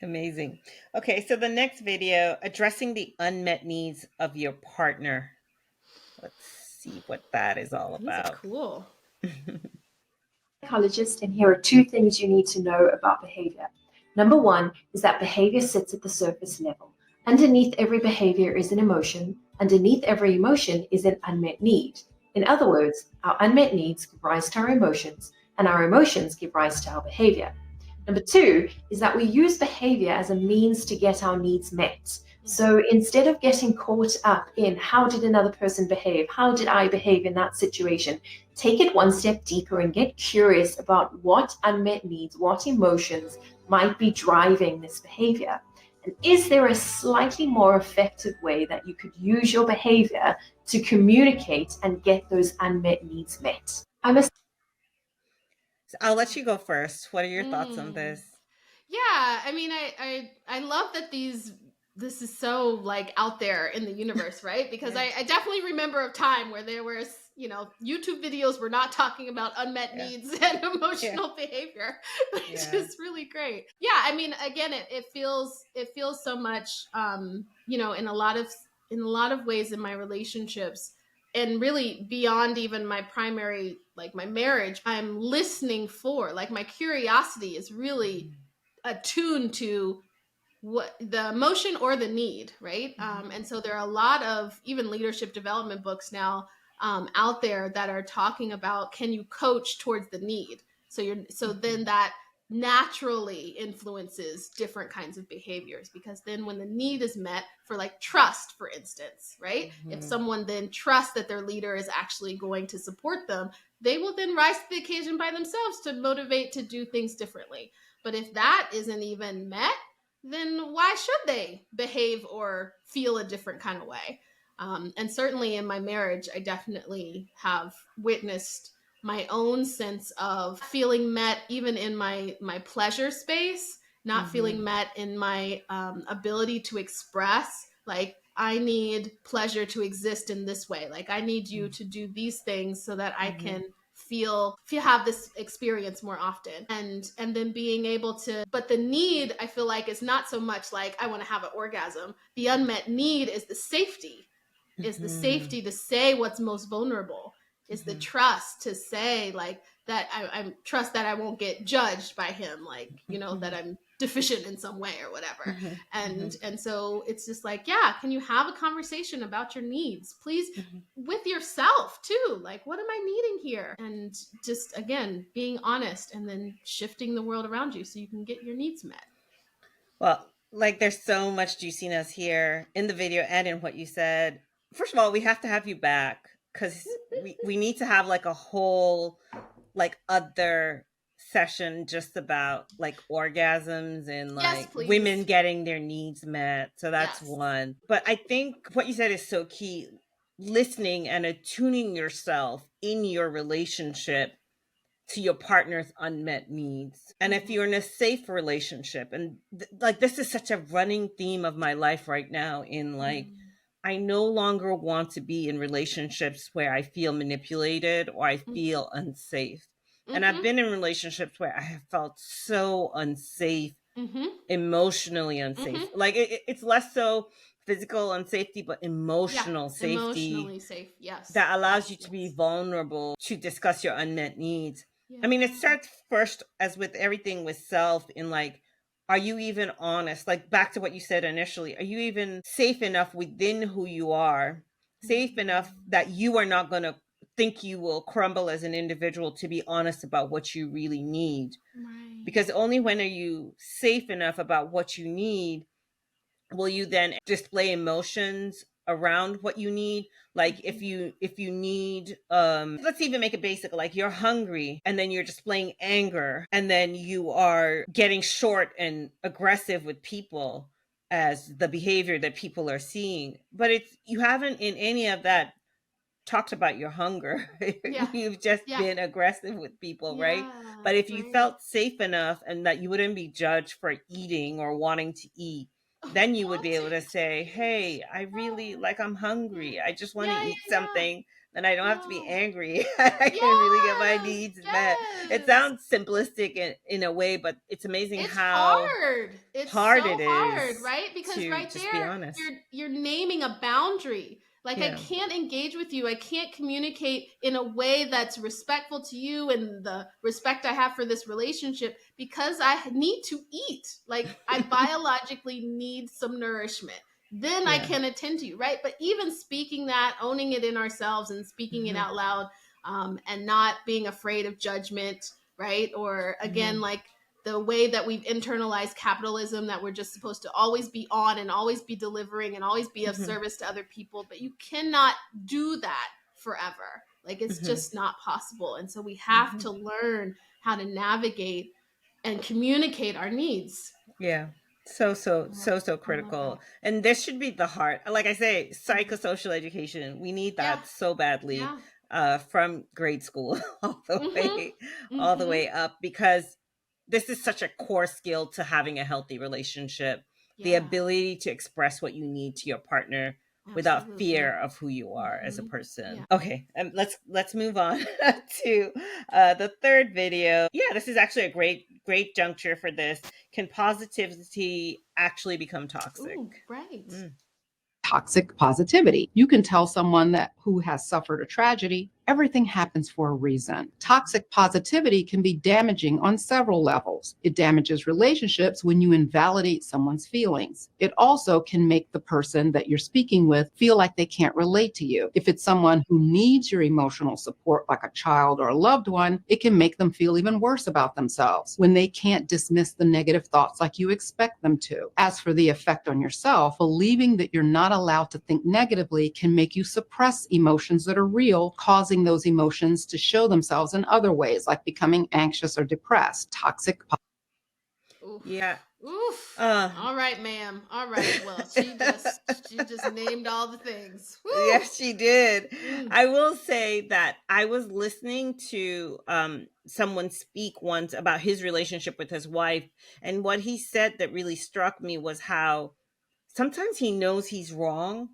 Amazing. Okay, so the next video, addressing the unmet needs of your partner. Let's see what that is all about. These are cool. Psychologist, and here are 2 things you need to know about behavior. Number 1 is that behavior sits at the surface level. Underneath every behavior is an emotion. Underneath every emotion is an unmet need. In other words, our unmet needs give rise to our emotions, and our emotions give rise to our behavior. Number two is that we use behavior as a means to get our needs met. So instead of getting caught up in how did another person behave, how did I behave in that situation, take it one step deeper and get curious about what unmet needs, what emotions might be driving this behavior. And is there a slightly more effective way that you could use your behavior to communicate and get those unmet needs met? I'll let you go first. What are your thoughts on this? Yeah, I mean, I love that this is so like out there in the universe, right? Because I definitely remember a time where there was, YouTube videos were not talking about unmet needs and emotional behavior, which is really great. Yeah, I mean, again, it feels so much, in a lot of ways in my relationships, and really beyond even my primary, like my marriage, I'm listening for, like, my curiosity is really attuned to what the emotion or the need, right? And so there are a lot of even leadership development books now out there that are talking about, can you coach towards the need? So then that naturally influences different kinds of behaviors, because then when the need is met for, like, trust, for instance, right? If someone then trusts that their leader is actually going to support them, they will then rise to the occasion by themselves to motivate to do things differently. But if that isn't even met, then why should they behave or feel a different kind of way? And certainly in my marriage, I definitely have witnessed my own sense of feeling met, even in my pleasure space, not feeling met in my ability to express, like, I need pleasure to exist in this way. Like, I need you to do these things so that I can have this experience more often, and then being able to, but the need, I feel like, is not so much like I want to have an orgasm. The unmet need is the safety, to say what's most vulnerable, is the trust to say, like, that I trust that I won't get judged by him, like, that I'm deficient in some way or whatever. And so it's just like, yeah, can you have a conversation about your needs, please, with yourself too? Like, what am I needing here? And just, again, being honest, and then shifting the world around you so you can get your needs met. Well, like, there's so much juiciness here in the video and in what you said. First of all, we have to have you back, because we need to have, like, a whole, like, other session just about, like, orgasms and, like, women getting their needs met. So that's one. But I think what you said is so key. Listening and attuning yourself in your relationship to your partner's unmet needs. And if you're in a safe relationship, and like, this is such a running theme of my life right now, in, like, I no longer want to be in relationships where I feel manipulated or I feel unsafe. And I've been in relationships where I have felt so unsafe, emotionally unsafe. Like, it's less so physical unsafety, but emotional safety. Emotionally safe, yes. That allows you to be vulnerable, to discuss your unmet needs. I mean, it starts first, as with everything, with self, in, like, are you even honest? Like, back to what you said initially, are you even safe enough within who you are? Safe enough that you are not going to think you will crumble as an individual to be honest about what you really need. Right. Because only when are you safe enough about what you need will you then display emotions around what you need. Like, if you need, let's even make it basic, like, you're hungry and then you're displaying anger, and then you are getting short and aggressive with people as the behavior that people are seeing, but you haven't in any of that talked about your hunger. You've just been aggressive with people, right? But if you felt safe enough and that you wouldn't be judged for eating or wanting to eat, then you would be able to say, hey, I really, like, I'm hungry, I just want to eat something. Then I don't have to be angry. I can really get my needs met. It sounds simplistic in a way, but it's amazing how hard. It's hard so it is, hard, right? Because to right just be there, honest. you're naming a boundary. Like, I can't engage with you. I can't communicate in a way that's respectful to you and the respect I have for this relationship, because I need to eat. Like, I biologically need some nourishment. then I can attend to you, right? But even speaking that, owning it in ourselves and speaking it out loud, and not being afraid of judgment, right? Or again, like the way that we've internalized capitalism, that we're just supposed to always be on and always be delivering and always be of service to other people. But you cannot do that forever. Like it's just not possible. And so we have to learn how to navigate and communicate our needs. Yeah. So critical. And this should be the heart. Like I say, psychosocial education. We need that so badly. From grade school all the way up, because this is such a core skill to having a healthy relationship. The ability to express what you need to your partner without fear of who you are as a person. Okay, let's move on to the third video. This is actually a great juncture for this. Can positivity actually become toxic? Ooh, right. Toxic positivity. You can tell someone who has suffered a tragedy, everything happens for a reason. Toxic positivity can be damaging on several levels. It damages relationships when you invalidate someone's feelings. It also can make the person that you're speaking with feel like they can't relate to you. If it's someone who needs your emotional support, like a child or a loved one, it can make them feel even worse about themselves when they can't dismiss the negative thoughts like you expect them to. As for the effect on yourself, believing that you're not allowed to think negatively can make you suppress emotions that are real, causing those emotions to show themselves in other ways, like becoming anxious or depressed. Toxic. Oof. Yeah. Oof. All right, ma'am. All right. Well, she just named all the things. Woo. Yes, she did. I will say that I was listening to someone speak once about his relationship with his wife, and what he said that really struck me was how sometimes he knows he's wrong,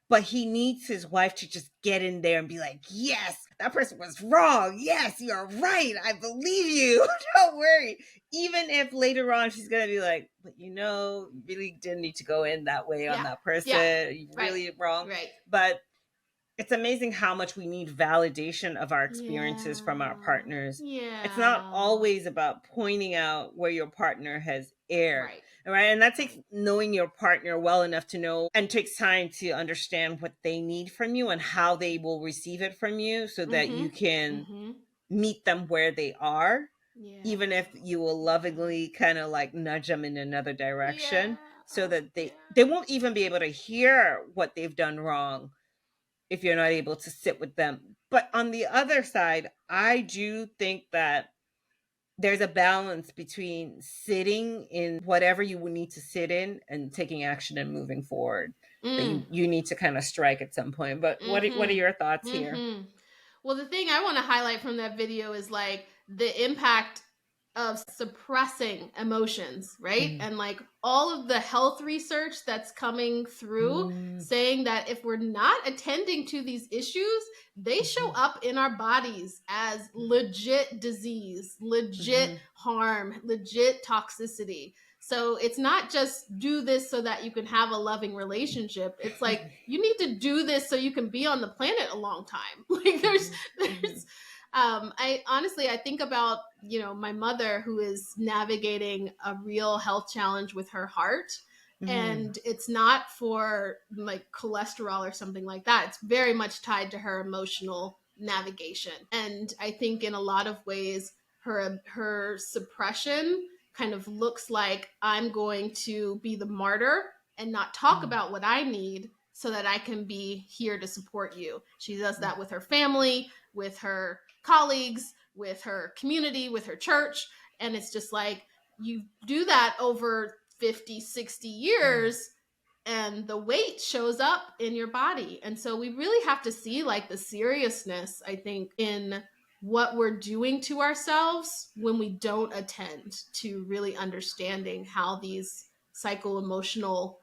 but he needs his wife to just get in there and be like, yes, that person was wrong. Yes, you're right. I believe you. Don't worry. Even if later on she's going to be like, but you really didn't need to go in that way on that person. You're really wrong. Right. But it's amazing how much we need validation of our experiences from our partners. It's not always about pointing out where your partner has erred. Right. And that takes knowing your partner well enough to know, and takes time to understand what they need from you and how they will receive it from you, so that you can meet them where they are, even if you will lovingly kind of like nudge them in another direction, so that they won't even be able to hear what they've done wrong if you're not able to sit with them. But on the other side, I do think that there's a balance between sitting in whatever you would need to sit in and taking action and moving forward. That you need to kind of strike at some point. But what are your thoughts here? Well, the thing I want to highlight from that video is like the impact of suppressing emotions, right? And like all of the health research that's coming through saying that if we're not attending to these issues, they show up in our bodies as legit disease, legit harm, legit toxicity. So it's not just do this so that you can have a loving relationship. It's like you need to do this so you can be on the planet a long time. Like there's I think about, my mother, who is navigating a real health challenge with her heart. And it's not for like cholesterol or something like that. It's very much tied to her emotional navigation. And I think in a lot of ways, her suppression kind of looks like, I'm going to be the martyr and not talk about what I need so that I can be here to support you. She does that with her family, with her colleagues, with her community, with her church. And it's just like, you do that over 50, 60 years and the weight shows up in your body. And so we really have to see like the seriousness, I think, in what we're doing to ourselves when we don't attend to really understanding how these psycho-emotional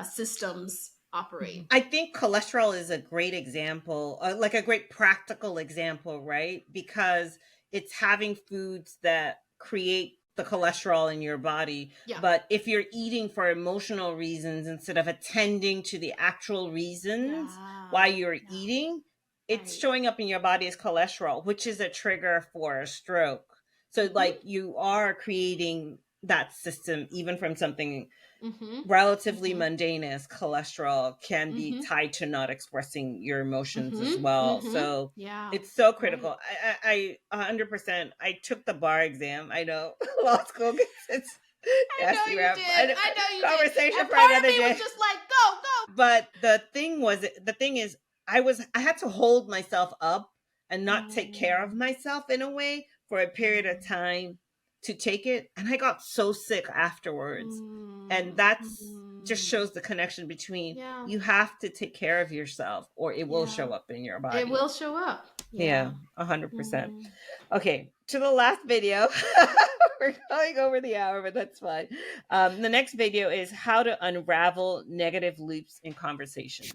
systems operate. I think cholesterol is a great example, like a great practical example, right? Because it's having foods that create the cholesterol in your body. But if you're eating for emotional reasons instead of attending to the actual reasons why you're eating, it's showing up in your body as cholesterol, which is a trigger for a stroke. So like you are creating that system, even from something Mm-hmm. relatively Mhm. mundane as cholesterol, can be Mhm. tied to not expressing your emotions as Mhm. well. Mhm. So Yeah. it's so Right. critical. I 100%. I took the bar exam. I know law school gets it's I know nasty you rap. did. I know, I know you did. conversation And for part of another me was day. just like, go. But the thing is, I had to hold myself up and not take care of myself in a way for a period of time to take it, and I got so sick afterwards. And that's just shows the connection between Yeah. you have to take care of yourself or it will Yeah. show up in your body. It will show up. Yeah, 100%. Mhm. Okay, to the last video. We're going over the hour, but that's fine. The next video is how to unravel negative loops in conversation.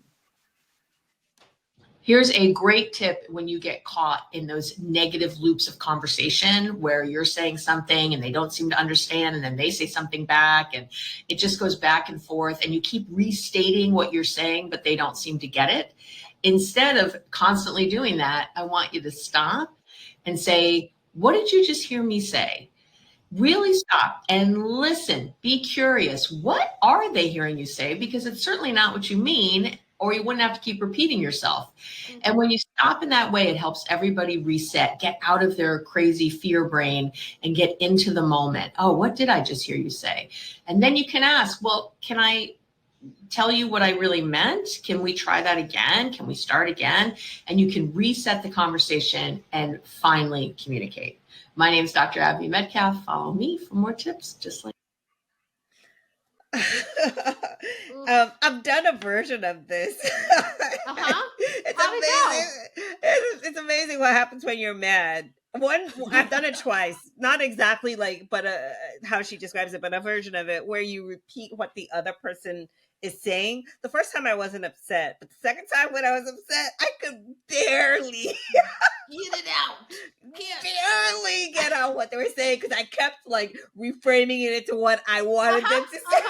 Here's a great tip when you get caught in those negative loops of conversation where you're saying something and they don't seem to understand, and then they say something back, and it just goes back and forth, and you keep restating what you're saying, but they don't seem to get it. Instead of constantly doing that, I want you to stop and say, what did you just hear me say? Really stop and listen. Be curious. What are they hearing you say? Because it's certainly not what you mean, or you wouldn't have to keep repeating yourself. And when you stop in that way, it helps everybody reset, get out of their crazy fear brain and get into the moment. Oh, what did I just hear you say? And then you can ask, well, can I tell you what I really meant? Can we try that again? Can we start again? And you can reset the conversation and finally communicate. My name is Dr. Abby Metcalf. Follow me for more tips just like I've done a version of this. It's How'd it amazing. It's amazing what happens when you're mad. I've done it twice, not exactly like, but how she describes it, but a version of it where you repeat what the other person is saying. The first time I wasn't upset, but the second time when I was upset, I could barely Get it out. barely get out what they were saying because I kept like reframing it into what I wanted them to say.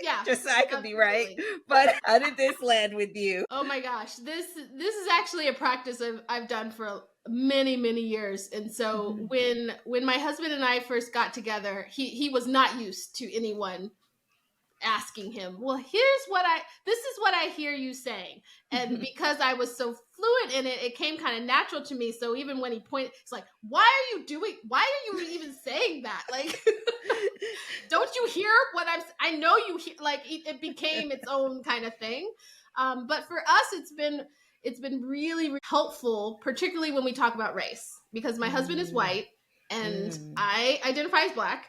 Yeah. Just so I could be right. But how did this land with you? Oh my gosh, this is actually a practice I've done for many years. And so when my husband and I first got together, he was not used to anyone asking him, well, this is what I hear you saying. And because I was so fluent in it, it came kind of natural to me. So even when he pointed, it's like, why are you even saying that? Like, don't you hear what I know you hear, like it became its own kind of thing. But for us, it's been really helpful, particularly when we talk about race, because my husband is white and I identify as Black.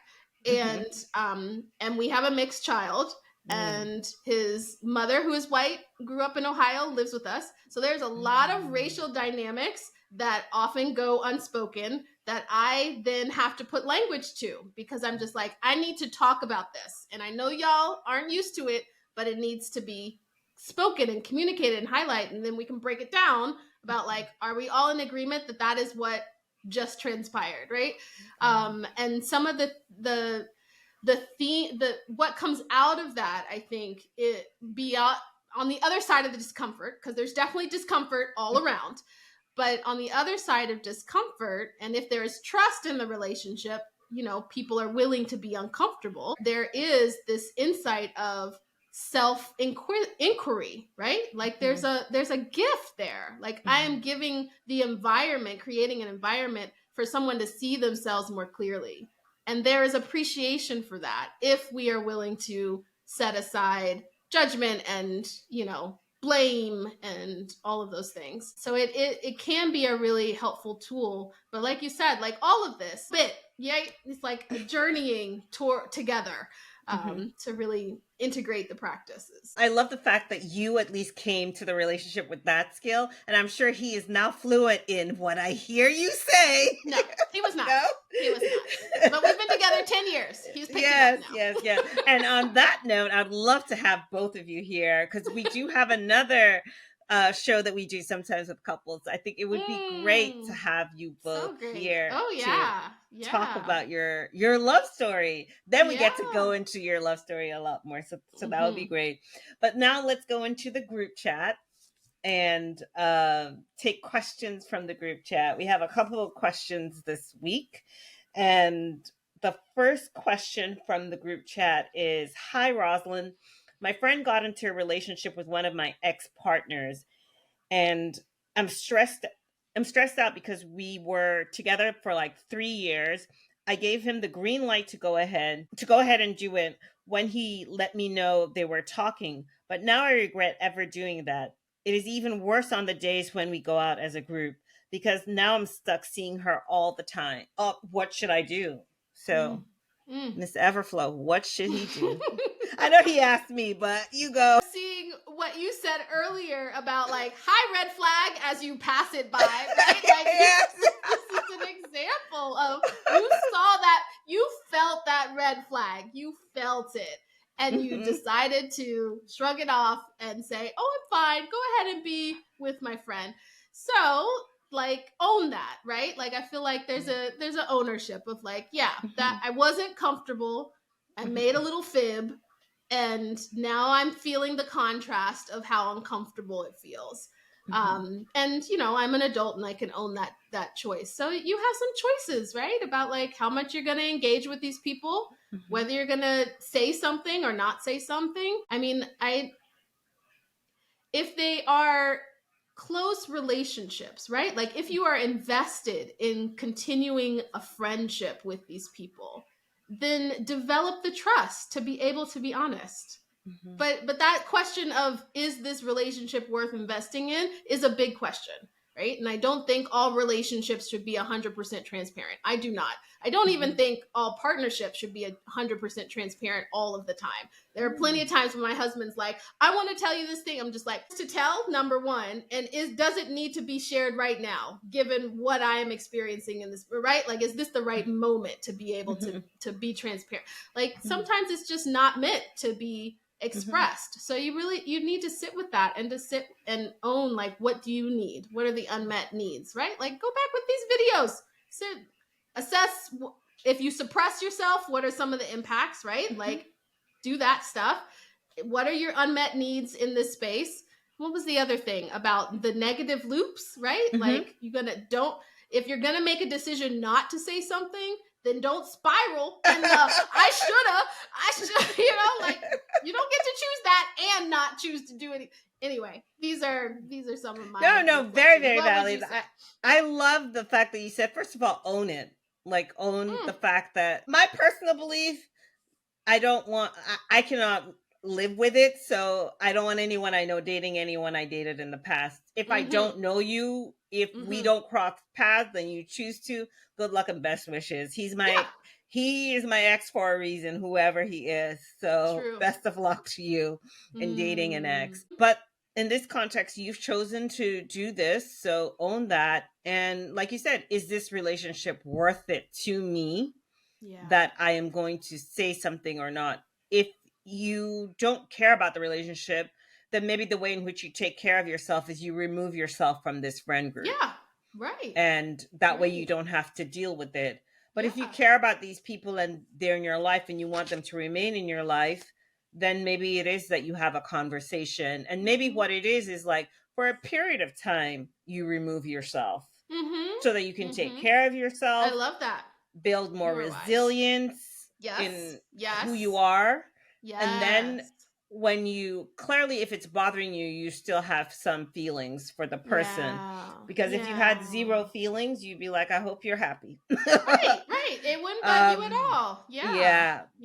And we have a mixed child, and his mother, who is white, grew up in Ohio, lives with us. So there's a lot of racial dynamics that often go unspoken that I then have to put language to, because I'm just like, I need to talk about this. And I know y'all aren't used to it, but it needs to be spoken and communicated and highlighted. And then we can break it down about like, are we all in agreement that that is what just transpired, right? And some of the theme, what comes out of that, I think, it be on the other side of the discomfort, because there's definitely discomfort all around, but on the other side of discomfort, and if there is trust in the relationship, people are willing to be uncomfortable. There is this insight of self inquiry, right? Like there's a gift there. Like I am giving the environment, creating an environment for someone to see themselves more clearly. And there is appreciation for that if we are willing to set aside judgment and, blame and all of those things. So it can be a really helpful tool. But like you said, like all of this it's like a journeying tour together to really integrate the practices. I love the fact that you at least came to the relationship with that skill, and I'm sure he is now fluent in what I hear you say. No, he was not. No? He was not. But we've been together 10 years. He's picked it up now. Yes. And on that note, I'd love to have both of you here, because we do have another show that we do sometimes with couples. I think it would be great to have you both here. Oh yeah. Talk about your love story. Then we get to go into your love story a lot more. So that would be great. But now let's go into the group chat and take questions from the group chat. We have a couple of questions this week, and The first question from the group chat is, hi, Rosalind. My friend got into a relationship with one of my ex-partners, and I'm stressed. I'm stressed out because we were together for like 3 years. I gave him the green light to go ahead and do it when he let me know they were talking. But now I regret ever doing that. It is even worse on the days when we go out as a group because now I'm stuck seeing her all the time. Oh, what should I do? So, Miss Everflow, what should he do? I know he asked me, but you go. Seeing what you said earlier about like high red flag as you pass it by, right? Like this is an example of you saw that, you felt that red flag, you felt it, and you decided to shrug it off and say, "Oh, I'm fine. Go ahead and be with my friend." So, like, own that, right? Like, I feel like there's a ownership of like, yeah, that I wasn't comfortable. I made a little fib. And now I'm feeling the contrast of how uncomfortable it feels. And you know, I'm an adult and I can own that choice. So you have some choices, right? About like how much you're going to engage with these people, whether you're going to say something or not say something. I mean, if they are close relationships, right? Like if you are invested in continuing a friendship with these people, then develop the trust to be able to be honest. But that question of, is this relationship worth investing in, is a big question, right? And I don't think all relationships should be 100% transparent. I do not. I don't even think all partnerships should be 100% transparent all of the time. There are plenty of times when my husband's like, I want to tell you this thing. I'm just like, to tell, number one, and does it need to be shared right now, given what I am experiencing in this, right? Like, is this the right moment to be able to be transparent? Like, sometimes it's just not meant to be expressed. So you need to sit with that and to sit and own, like, what do you need? What are the unmet needs, right? Like, go back with these videos. Sit, assess if you suppress yourself, what are some of the impacts, right? Like, do that stuff. What are your unmet needs in this space? What was the other thing about the negative loops, right? Like, if you're gonna make a decision not to say something, then don't spiral in the I shoulda, you know, like, you don't get to choose that and not choose to do it. Anyway, these are some of my very, very valid. I love the fact that you said, first of all, own it. Like, own the fact that my personal belief, I cannot live with it. So I don't want anyone I know dating anyone I dated in the past. If I don't know you, if we don't cross paths, then you choose to, good luck and best wishes. He is my ex for a reason, whoever he is. So best of luck to you in dating an ex. But in this context, you've chosen to do this. So own that. And like you said, is this relationship worth it to me? That I am going to say something or not. If you don't care about the relationship, then maybe the way in which you take care of yourself is you remove yourself from this friend group. Yeah, right. And that way you don't have to deal with it. But if you care about these people and they're in your life and you want them to remain in your life, then maybe it is that you have a conversation. And maybe what it is like, for a period of time, you remove yourself so that you can take care of yourself. I love that. Build more resilience in who you are. And then when you clearly, if it's bothering you, you still have some feelings for the person. Because if you had zero feelings, you'd be like, I hope you're happy. Right. It wouldn't bug you at all.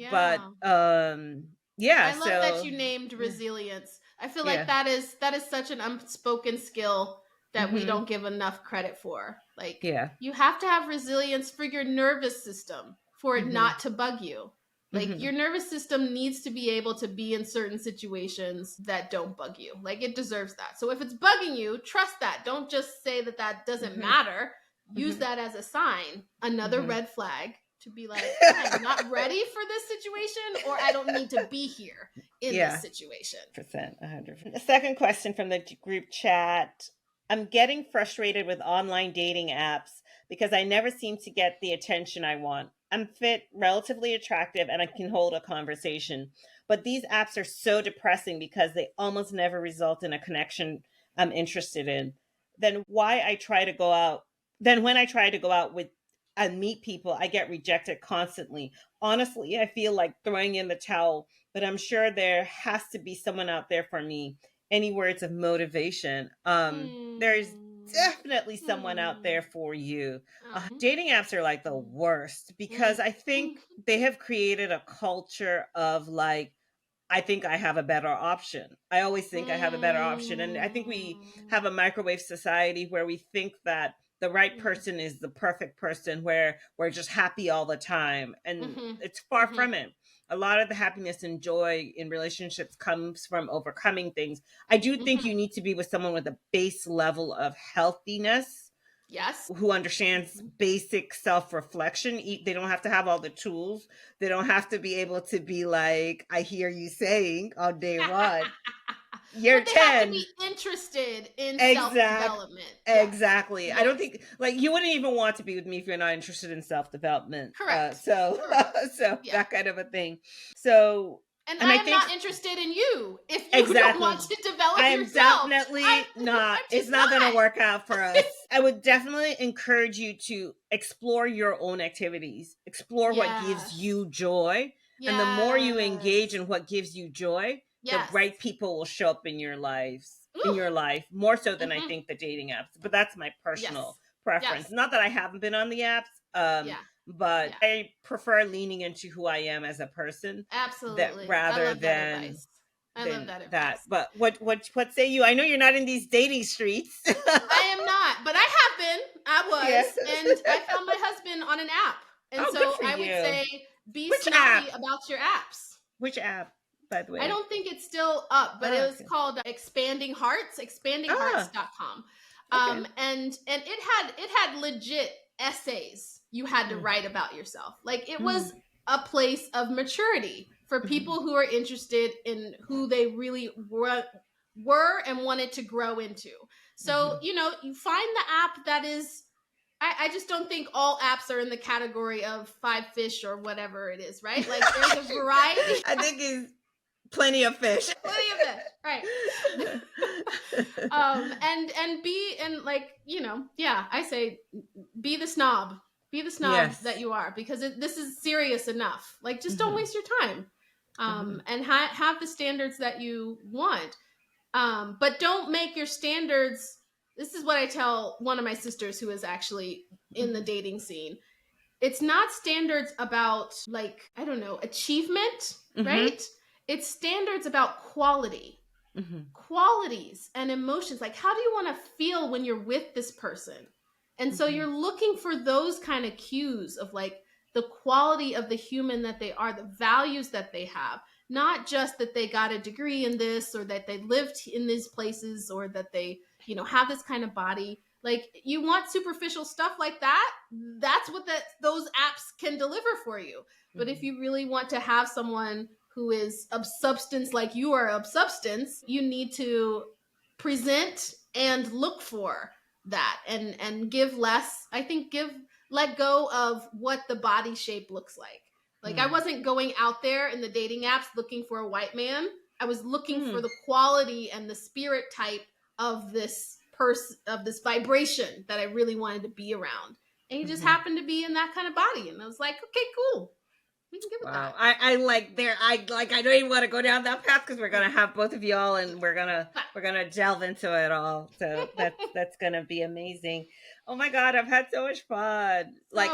But I love that you named resilience. I feel like that is such an unspoken skill that we don't give enough credit for. Like, you have to have resilience for your nervous system for it not to bug you. Like, your nervous system needs to be able to be in certain situations that don't bug you. Like, it deserves that. So if it's bugging you, trust that. Don't just say that doesn't matter. Use that as a sign, another red flag, to be like, I'm not ready for this situation, or I don't need to be here in this situation. 100%. The second question from the group chat. I'm getting frustrated with online dating apps because I never seem to get the attention I want. I'm fit, relatively attractive, and I can hold a conversation. But these apps are so depressing because they almost never result in a connection I'm interested in. When I try to go out with and meet people, I get rejected constantly. Honestly, I feel like throwing in the towel, but I'm sure there has to be someone out there for me. Any words of motivation? There's definitely someone out there for you. Dating apps are like the worst because I think they have created a culture of like, I think I have a better option. I always think I have a better option. And I think we have a microwave society where we think that the right person is the perfect person, where we're just happy all the time. And it's far from it. A lot of the happiness and joy in relationships comes from overcoming things. I do think you need to be with someone with a base level of healthiness. Yes. Who understands basic self-reflection. They don't have to have all the tools. They don't have to be able to be like, I hear you saying on day one. Year but they 10. have to be interested in self-development. Exactly. Yes. I don't think, like, you wouldn't even want to be with me if you're not interested in self-development. Correct. So Yeah. that kind of a thing. So, and I am not interested in you if you don't want to develop I am yourself. Definitely not. It's not going to work out for us. I would definitely encourage you to explore your own activities, explore what gives you joy. And the more you engage in what gives you joy, the right people will show up in your lives, more so than I think the dating apps. But that's my personal preference. Not that I haven't been on the apps. But I prefer leaning into who I am as a person. Absolutely. Rather than I love that advice. But what say you? I know you're not in these dating streets. I am not, but I have been. I was. And I found my husband on an app. And so I would say be snobby about your apps. Which app, by the way? I don't think it's still up, but it was called Expanding Hearts, expandinghearts.com. And it had legit essays you had to write about yourself. Like it was a place of maturity for people who are interested in who they really were and wanted to grow into. So, you find the app that is, I just don't think all apps are in the category of 5 fish or whatever it is, right? Like there's a variety. I think it's plenty of fish. Plenty of fish, right. I say be the snob. Be the snob that you are, because this is serious enough. Like, just don't waste your time. And have the standards that you want. But don't make your standards. This is what I tell one of my sisters who is actually in the dating scene. It's not standards about, like, I don't know, achievement, right? It's standards about quality. Qualities and emotions. Like, how do you want to feel when you're with this person? And so you're looking for those kind of cues of like the quality of the human that they are, the values that they have, not just that they got a degree in this or that they lived in these places or that they, have this kind of body. Like, you want superficial stuff like that. That's what those apps can deliver for you. But if you really want to have someone who is of substance like you are of substance, you need to present and look for that and give less. I think let go of what the body shape looks like. Like I wasn't going out there in the dating apps looking for a white man. I was looking for the quality and the spirit type of this person, of this vibration that I really wanted to be around. And he just happened to be in that kind of body. And I was like, okay, cool. We can give it that. I don't even want to go down that path because we're gonna have both of y'all and we're gonna delve into it all. So that's gonna be amazing. Oh my God, I've had so much fun. Like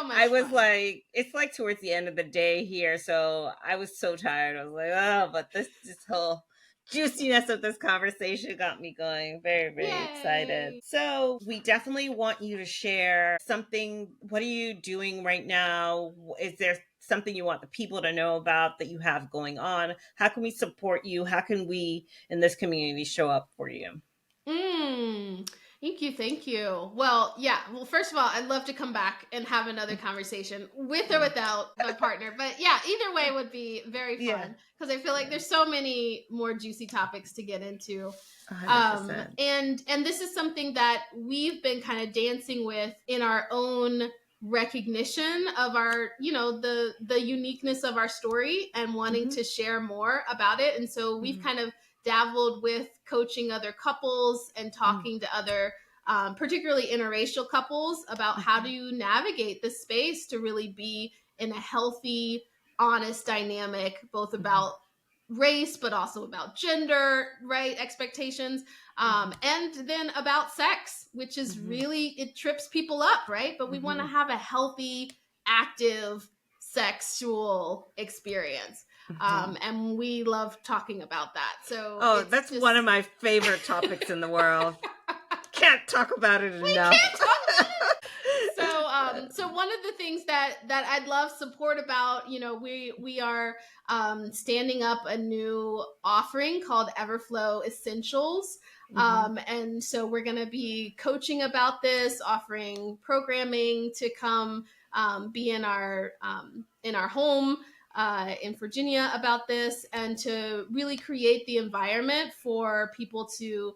like, it's like towards the end of the day here, so I was so tired. I was like, oh, but this whole juiciness of this conversation got me going. Very, very excited. So we definitely want you to share something. What are you doing right now? Is there something you want the people to know about that you have going on? How can we support you? How can we in this community show up for you? Thank you. Well, first of all, I'd love to come back and have another conversation with or without my partner. But either way would be very fun because I feel like there's so many more juicy topics to get into. 100%. And this is something that we've been kind of dancing with in our own recognition of our, the uniqueness of our story and wanting to share more about it. And so we've kind of dabbled with coaching other couples and talking to other particularly interracial couples, about how do you navigate the space to really be in a healthy, honest dynamic, both about race, but also about gender, right? Expectations. And then about sex, which is really, it trips people up, right? But we want to have a healthy, active, sexual experience. And we love talking about that. So that's one of my favorite topics in the world. Can't talk about it enough. We can't talk about it. So one of the things that I'd love support about, we are standing up a new offering called Everflow Essentials. And so we're going to be coaching about this, offering programming to come be in our home in Virginia about this, and to really create the environment for people to,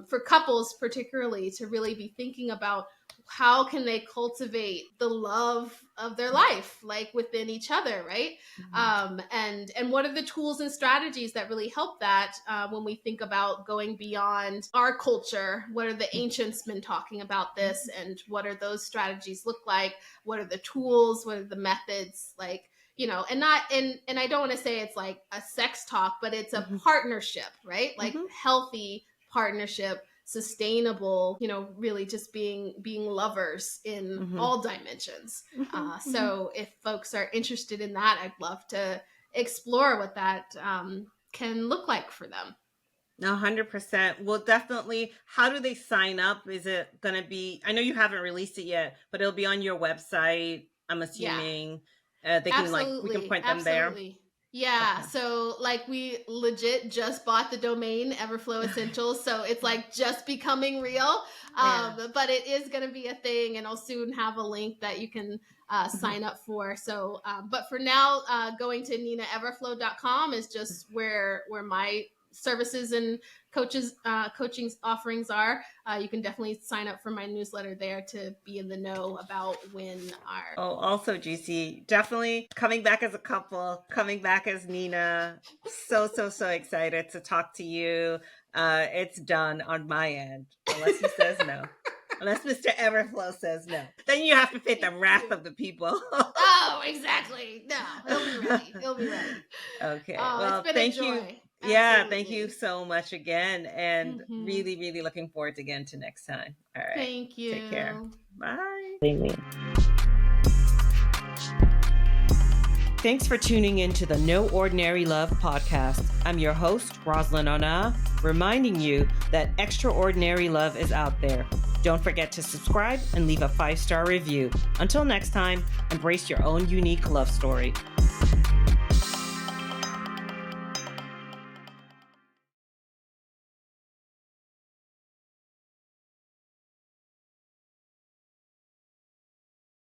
for couples particularly, to really be thinking about how can they cultivate the love of their life, like within each other, right? And what are the tools and strategies that really help that when we think about going beyond our culture? What are the ancients been talking about this, and what are those strategies look like? What are the tools? What are the methods? Like, and I don't want to say it's like a sex talk, but it's a partnership, right? Like healthy partnership, sustainable, really just being lovers in all dimensions. So if folks are interested in that, I'd love to explore what that can look like for them. 100%. Well, definitely. How do they sign up? Is it going to be, I know you haven't released it yet, but it'll be on your website, I'm assuming. They can we can point them there. Yeah. Okay. So like we legit just bought the domain Everflow Essentials. So it's like just becoming real. But it is going to be a thing, and I'll soon have a link that you can sign up for. So, but for now, going to ninaeverflow.com is just where my services and coaching offerings are. You can definitely sign up for my newsletter there to be in the know about when our... Oh, also GC, definitely coming back as a couple, coming back as Nina. So excited to talk to you. It's done on my end, unless he says no. Unless Mr. Everflow says no. Then you have to face the wrath of the people. Oh, exactly. No, he'll be ready. Okay. Well, it's been a joy. Yeah, Absolutely. thank you so much again. And really, really looking forward to again to next time. All right. Thank you. Take care. Bye. Thanks for tuning in to the No Ordinary Love podcast. I'm your host, Roslyn Ona, reminding you that extraordinary love is out there. Don't forget to subscribe and leave a 5-star review. Until next time, embrace your own unique love story.